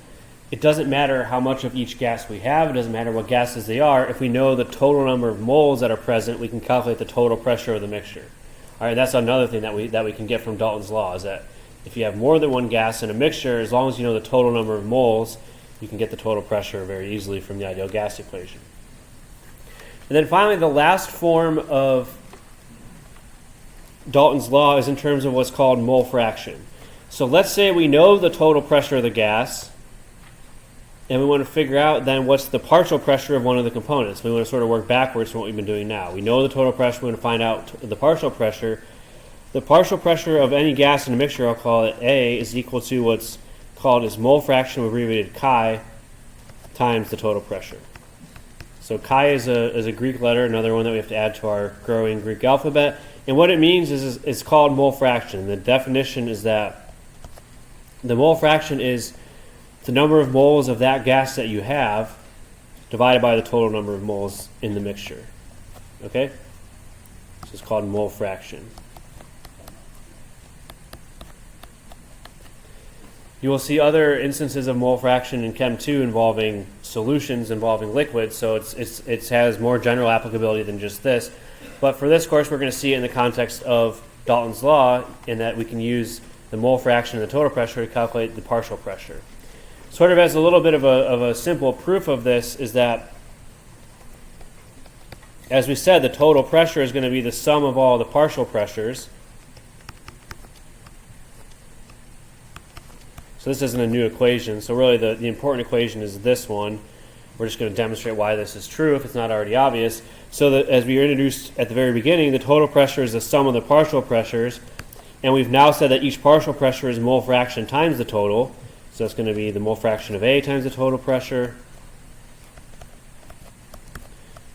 it doesn't matter how much of each gas we have. It doesn't matter what gases they are. If we know the total number of moles that are present, we can calculate the total pressure of the mixture. All right, that's another thing that we can get from Dalton's law, is that if you have more than one gas in a mixture, as long as you know the total number of moles, you can get the total pressure very easily from the ideal gas equation. And then finally, the last form of Dalton's law is in terms of what's called mole fraction. So let's say we know the total pressure of the gas, and we want to figure out then what's the partial pressure of one of the components. We want to sort of work backwards from what we've been doing now. We know the total pressure, we want to find out the partial pressure. The partial pressure of any gas in a mixture, I'll call it A, is equal to what's called its mole fraction, abbreviated chi, times the total pressure. So chi is a Greek letter, another one that we have to add to our growing Greek alphabet. And what it means is it's called mole fraction. The definition is that the mole fraction is the number of moles of that gas that you have divided by the total number of moles in the mixture. Okay? This is called mole fraction. You will see other instances of mole fraction in Chem 2 involving solutions, involving liquids, so it has more general applicability than just this. But for this course, we're going to see it in the context of Dalton's law, in that we can use the mole fraction and the total pressure to calculate the partial pressure. Sort of as a little bit of a simple proof of this is that, as we said, the total pressure is going to be the sum of all the partial pressures. So this isn't a new equation. So really the important equation is this one. We're just going to demonstrate why this is true if it's not already obvious. So that, as we introduced at the very beginning, the total pressure is the sum of the partial pressures. And we've now said that each partial pressure is mole fraction times the total. So that's going to be the mole fraction of A times the total pressure,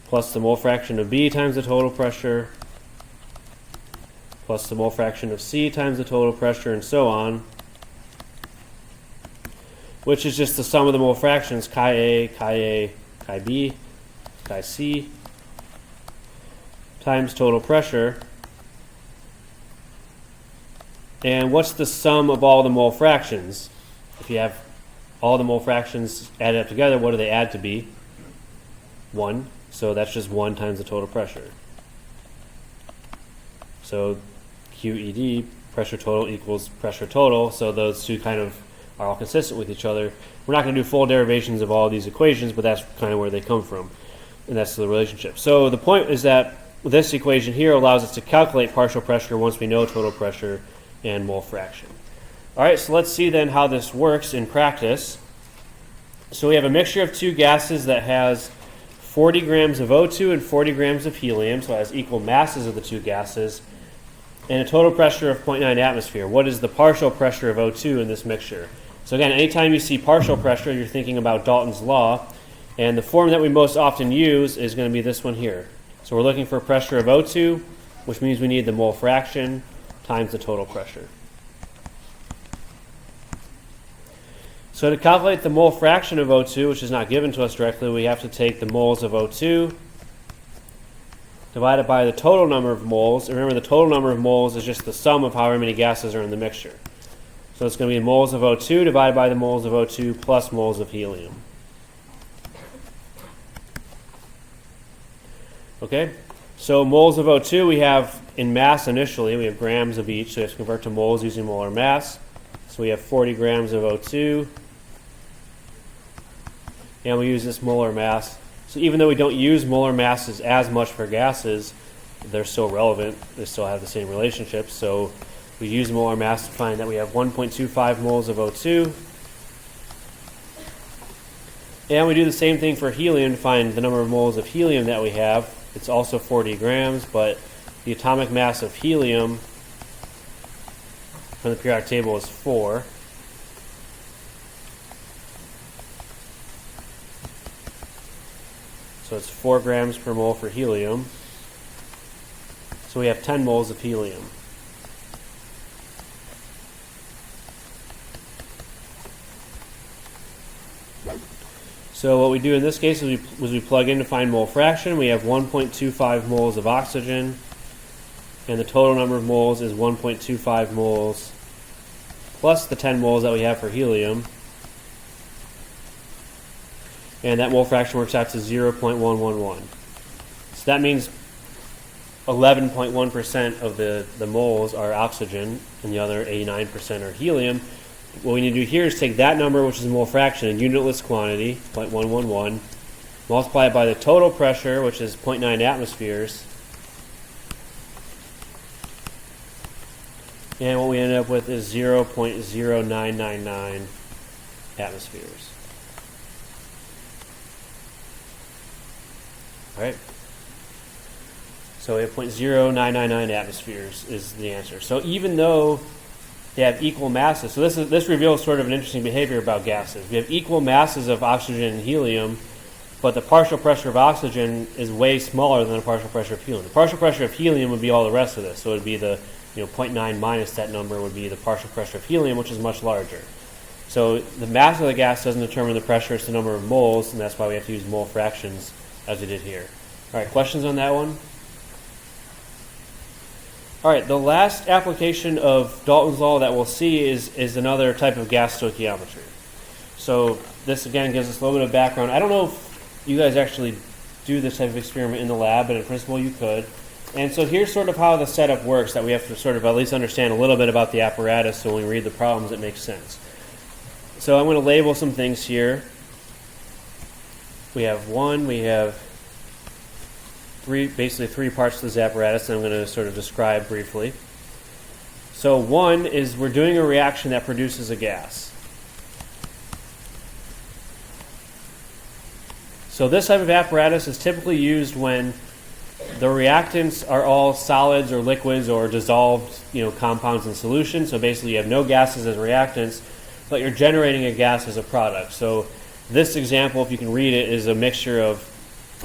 plus the mole fraction of B times the total pressure, plus the mole fraction of C times the total pressure, and so on, which is just the sum of the mole fractions, chi A, chi B, chi C, times total pressure. And what's the sum of all the mole fractions? If you have all the mole fractions added up together, what do they add to be? 1. So that's just 1 times the total pressure. So QED, pressure total, equals pressure total. So those two kind of are all consistent with each other. We're not going to do full derivations of all of these equations, but that's kind of where they come from. And that's the relationship. So the point is that this equation here allows us to calculate partial pressure once we know total pressure and mole fraction. All right, so let's see then how this works in practice. So we have a mixture of two gases that has 40 grams of O2 and 40 grams of helium, so it has equal masses of the two gases, and a total pressure of 0.9 atmosphere. What is the partial pressure of O2 in this mixture? So again, anytime you see partial pressure, you're thinking about Dalton's law, and the form that we most often use is going to be this one here. So we're looking for a pressure of O2, which means we need the mole fraction times the total pressure. So to calculate the mole fraction of O2, which is not given to us directly, we have to take the moles of O2 divided by the total number of moles. And remember, the total number of moles is just the sum of however many gases are in the mixture. So it's going to be moles of O2 divided by the moles of O2 plus moles of helium. Okay, so moles of O2 we have in mass initially. We have grams of each, so we have to convert to moles using molar mass. So we have 40 grams of O2. And we use this molar mass. So even though we don't use molar masses as much for gases, they're still relevant. They still have the same relationship. So we use molar mass to find that we have 1.25 moles of O2. And we do the same thing for helium to find the number of moles of helium that we have. It's also 40 grams, but the atomic mass of helium from the periodic table is 4. So it's 4 grams per mole for helium. So we have 10 moles of helium. So what we do in this case is we plug in to find mole fraction. We have 1.25 moles of oxygen, and the total number of moles is 1.25 moles plus the 10 moles that we have for helium. And that mole fraction works out to 0.111. So that means 11.1% of the moles are oxygen, and the other 89% are helium. What we need to do here is take that number, which is a mole fraction, a unitless quantity, 0.111, multiply it by the total pressure, which is 0.9 atmospheres, and what we end up with is 0.0999 atmospheres. All right. So we have 0.0999 atmospheres is the answer. So even though they have equal masses, so this reveals sort of an interesting behavior about gases. We have equal masses of oxygen and helium, but the partial pressure of oxygen is way smaller than the partial pressure of helium. The partial pressure of helium would be all the rest of this. So it would be the 0.9 minus that number would be the partial pressure of helium, which is much larger. So the mass of the gas doesn't determine the pressure, it's the number of moles, and that's why we have to use mole fractions as we did here. All right, questions on that one? All right, the last application of Dalton's law that we'll see is another type of gas stoichiometry. So this, again, gives us a little bit of background. I don't know if you guys actually do this type of experiment in the lab, but in principle you could. And so here's sort of how the setup works, that we have to sort of at least understand a little bit about the apparatus so when we read the problems it makes sense. So I'm going to label some things here. We have basically three parts to this apparatus that I'm going to sort of describe briefly. So one is we're doing a reaction that produces a gas. So this type of apparatus is typically used when the reactants are all solids or liquids or dissolved compounds in solution. So basically you have no gases as reactants, but you're generating a gas as a product. So this example, if you can read it, is a mixture of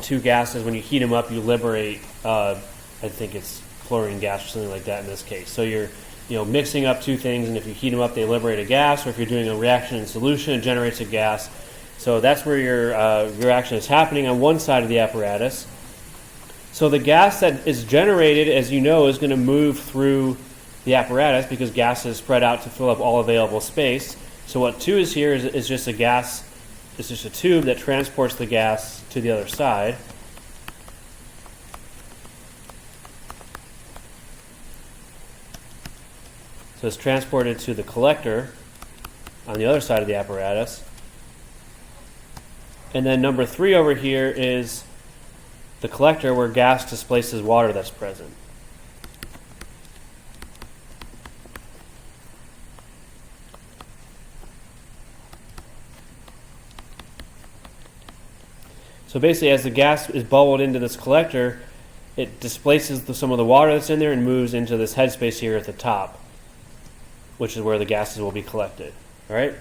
two gases. When you heat them up, you liberate, I think it's chlorine gas or something like that in this case. So you're mixing up two things, and if you heat them up, they liberate a gas, or if you're doing a reaction in solution, it generates a gas. So that's where your reaction is happening on one side of the apparatus. So the gas that is generated, as you know, is going to move through the apparatus because gases spread out to fill up all available space. So what 2 is here is just a gas. It's just a tube that transports the gas to the other side. So it's transported to the collector on the other side of the apparatus. And then number 3 over here is the collector where gas displaces water that's present. So basically, as the gas is bubbled into this collector, it displaces some of the water that's in there and moves into this headspace here at the top, which is where the gases will be collected. All right?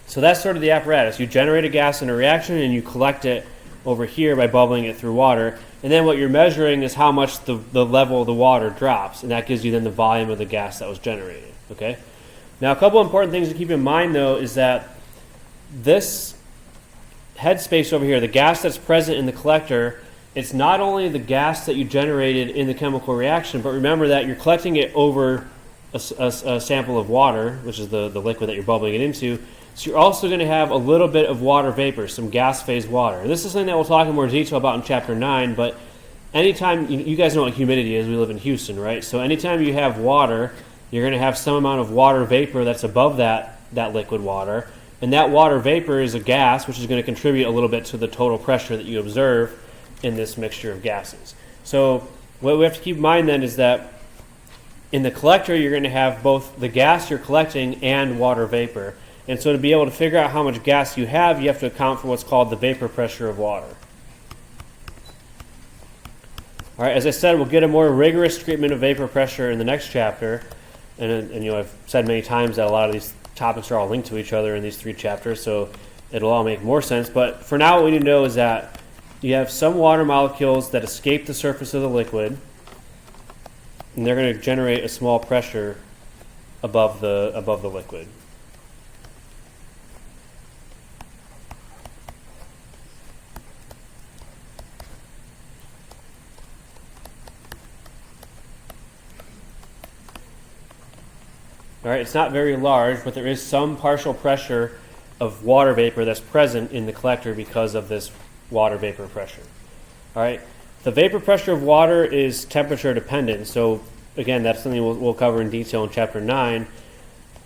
So that's sort of the apparatus. You generate a gas in a reaction and you collect it over here by bubbling it through water. And then what you're measuring is how much the level of the water drops, and that gives you then the volume of the gas that was generated. Okay? Now, a couple important things to keep in mind, though, is that this headspace over here, the gas that's present in the collector, it's not only the gas that you generated in the chemical reaction, but remember that you're collecting it over a sample of water, which is the liquid that you're bubbling it into. So you're also going to have a little bit of water vapor, some gas phase water. And this is something that we'll talk in more detail about in Chapter 9, but anytime, you guys know what humidity is, we live in Houston, right? So anytime you have water, you're going to have some amount of water vapor that's above that liquid water. And that water vapor is a gas, which is going to contribute a little bit to the total pressure that you observe in this mixture of gases. So what we have to keep in mind then is that in the collector, you're going to have both the gas you're collecting and water vapor. And so to be able to figure out how much gas you have to account for what's called the vapor pressure of water. All right, as I said, we'll get a more rigorous treatment of vapor pressure in the next chapter. And I've said many times that a lot of these topics are all linked to each other in these 3 chapters, so it'll all make more sense. But for now, what we need to know is that you have some water molecules that escape the surface of the liquid, and they're going to generate a small pressure above the liquid. All right, it's not very large, but there is some partial pressure of water vapor that's present in the collector because of this water vapor pressure. All right, the vapor pressure of water is temperature dependent. So again, that's something we'll cover in detail in Chapter 9.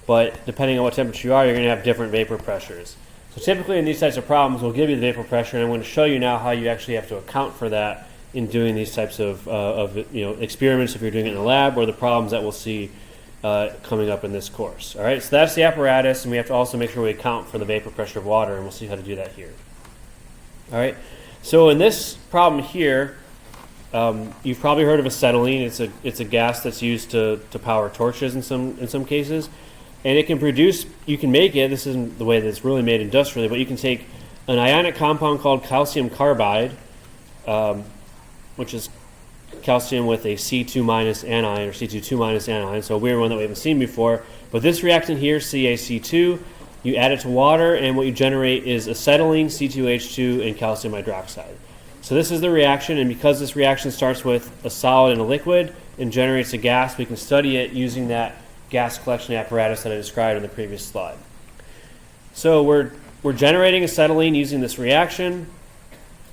But depending on what temperature you are, you're going to have different vapor pressures. So typically in these types of problems, we'll give you the vapor pressure, and I'm going to show you now how you actually have to account for that in doing these types of experiments if you're doing it in the lab, or the problems that we'll see coming up in this course. All right, so that's the apparatus, and we have to also make sure we account for the vapor pressure of water, and we'll see how to do that here. All right, so in this problem here, you've probably heard of acetylene. It's a gas that's used to power torches in some cases, and it can produce. You can make it. This isn't the way that it's really made industrially, but you can take an ionic compound called calcium carbide, which is calcium with a C2- anion, or C2 anion, so a weird one that we haven't seen before. But this reactant here, CaC2, you add it to water, and what you generate is acetylene, C2H2, and calcium hydroxide. So this is the reaction, and because this reaction starts with a solid and a liquid and generates a gas, we can study it using that gas collection apparatus that I described in the previous slide. So we're generating acetylene using this reaction.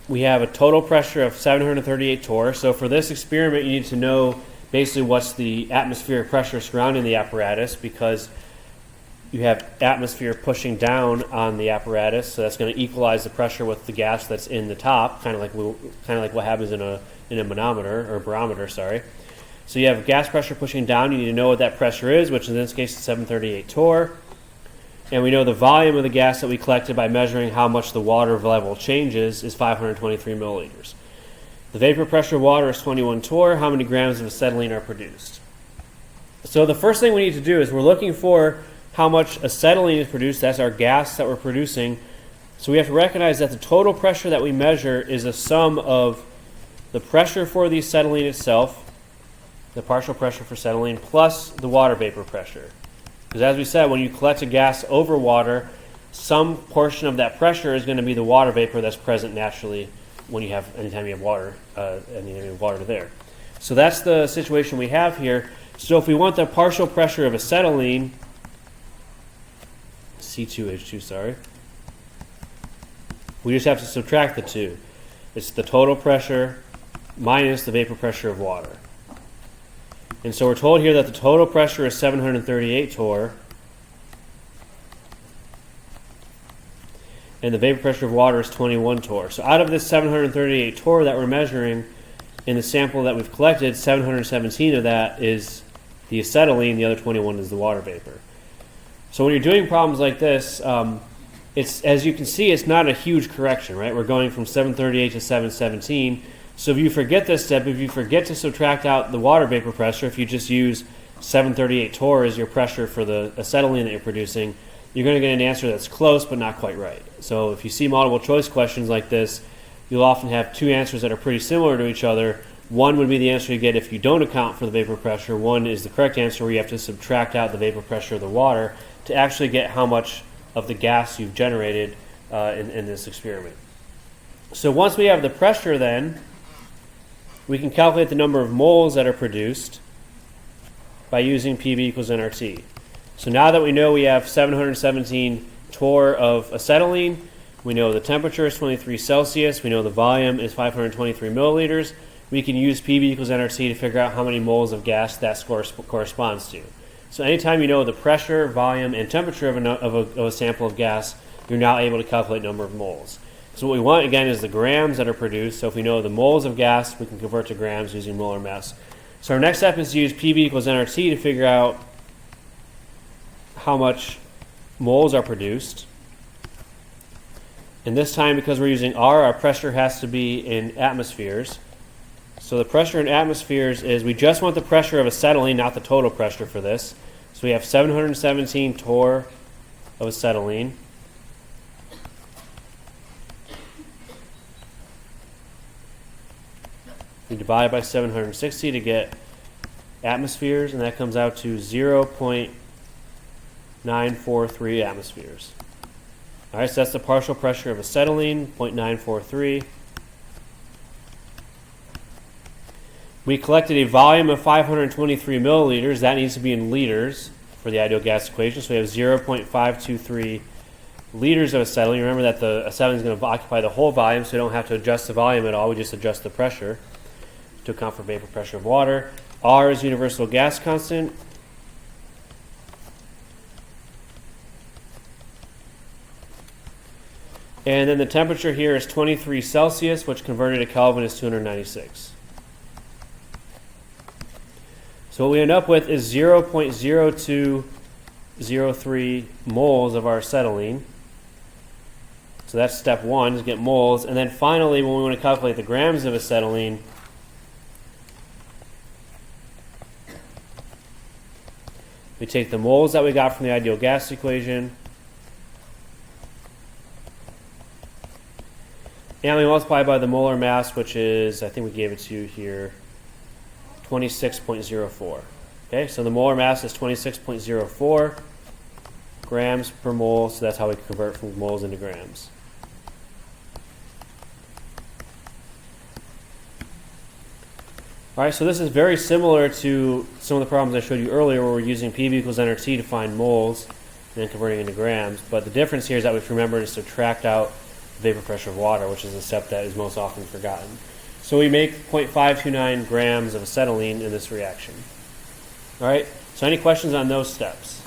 We have a total pressure of 738 torr. So for this experiment, you need to know basically what's the atmospheric pressure surrounding the apparatus, because you have atmosphere pushing down on the apparatus, so that's going to equalize the pressure with the gas that's in the top, kind of like what happens in a manometer or barometer. Sorry. So you have gas pressure pushing down. You need to know what that pressure is, which in this case is 738 torr. And we know the volume of the gas that we collected by measuring how much the water level changes is 523 milliliters. The vapor pressure of water is 21 torr. How many grams of acetylene are produced? So the first thing we need to do is we're looking for how much acetylene is produced. That's our gas that we're producing. So we have to recognize that the total pressure that we measure is a sum of the pressure for the acetylene itself, the partial pressure for acetylene, plus the water vapor pressure. Because as we said, when you collect a gas over water, some portion of that pressure is going to be the water vapor that's present naturally anytime you have water there. So that's the situation we have here. So if we want the partial pressure of acetylene, C2H2, we just have to subtract the two. It's the total pressure minus the vapor pressure of water. And so we're told here that the total pressure is 738 torr, and the vapor pressure of water is 21 torr. So out of this 738 torr that we're measuring in the sample that we've collected, 717 of that is the acetylene, the other 21 is the water vapor. So when you're doing problems like this, it's, as you can see, it's not a huge correction, right? We're going from 738 to 717. So if you forget this step, if you forget to subtract out the water vapor pressure, if you just use 738 torr as your pressure for the acetylene that you're producing, you're going to get an answer that's close but not quite right. So if you see multiple choice questions like this, you'll often have two answers that are pretty similar to each other. One would be the answer you get if you don't account for the vapor pressure. One is the correct answer where you have to subtract out the vapor pressure of the water to actually get how much of the gas you've generated in this experiment. So once we have the pressure, then we can calculate the number of moles that are produced by using PV equals nRT. So now that we know we have 717 torr of acetylene, we know the temperature is 23 Celsius, we know the volume is 523 milliliters, we can use PV equals nRT to figure out how many moles of gas that corresponds to. So anytime you know the pressure, volume, and temperature of a sample of gas, you're now able to calculate number of moles. So what we want, again, is the grams that are produced. So if we know the moles of gas, we can convert to grams using molar mass. So our next step is to use PV equals nRT to figure out how much moles are produced. And this time, because we're using R, our pressure has to be in atmospheres. So the pressure in atmospheres is, we just want the pressure of acetylene, not the total pressure for this. So we have 717 torr of acetylene. We divide by 760 to get atmospheres, and that comes out to 0.943 atmospheres. All right, so that's the partial pressure of acetylene, 0.943. We collected a volume of 523 milliliters. That needs to be in liters for the ideal gas equation. So we have 0.523 liters of acetylene. Remember that the acetylene is going to occupy the whole volume, so we don't have to adjust the volume at all. We just adjust the pressure to account for vapor pressure of water. R is universal gas constant. And then the temperature here is 23 Celsius, which converted to Kelvin is 296. So what we end up with is 0.0203 moles of our acetylene. So that's step one, is get moles. And then finally, when we want to calculate the grams of acetylene, we take the moles that we got from the ideal gas equation, and we multiply by the molar mass, which is, I think we gave it to you here, 26.04. Okay, so the molar mass is 26.04 grams per mole, so that's how we convert from moles into grams. All right, so this is very similar to some of the problems I showed you earlier where we're using PV equals nRT to find moles and then converting into grams. But the difference here is that we have to remember to subtract out the vapor pressure of water, which is a step that is most often forgotten. So we make 0.529 grams of acetylene in this reaction. All right, so any questions on those steps?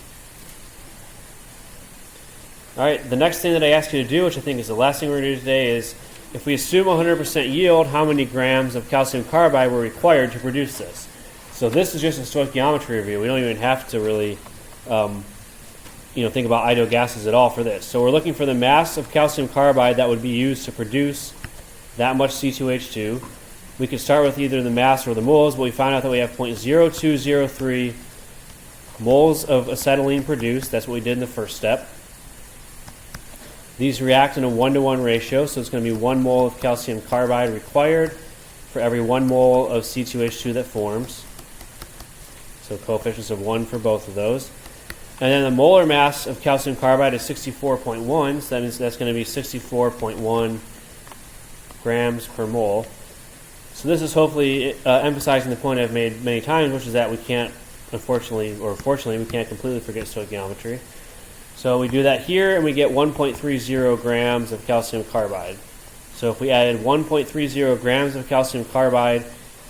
All right, the next thing that I ask you to do, which I think is the last thing we're going to do today, is if we assume 100% yield, how many grams of calcium carbide were required to produce this? So this is just a stoichiometry review. We don't even have to really think about ideal gases at all for this. So we're looking for the mass of calcium carbide that would be used to produce that much C2H2. We could start with either the mass or the moles, but we found out that we have 0.0203 moles of acetylene produced. That's what we did in the first step. These react in a 1-to-1 ratio, so it's going to be 1 mole of calcium carbide required for every 1 mole of C2H2 that forms. So coefficients of 1 for both of those. And then the molar mass of calcium carbide is 64.1, so that means that's going to be 64.1 grams per mole. So this is hopefully emphasizing the point I've made many times, which is that we can't, unfortunately, or fortunately, we can't completely forget stoichiometry. So we do that here, and we get 1.30 grams of calcium carbide. So if we added 1.30 grams of calcium carbide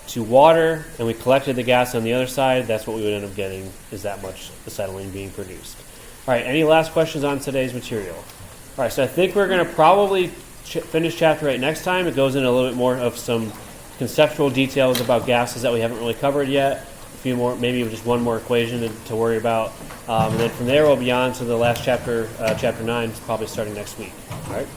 to water, and we collected the gas on the other side, that's what we would end up getting, is that much acetylene being produced. All right, any last questions on today's material? All right, so I think we're going to probably finish chapter 8 next time. It goes into a little bit more of some conceptual details about gases that we haven't really covered yet. few more, maybe just one more equation to worry about, and then from there we'll be on to the last chapter, chapter 9, probably starting next week. All right.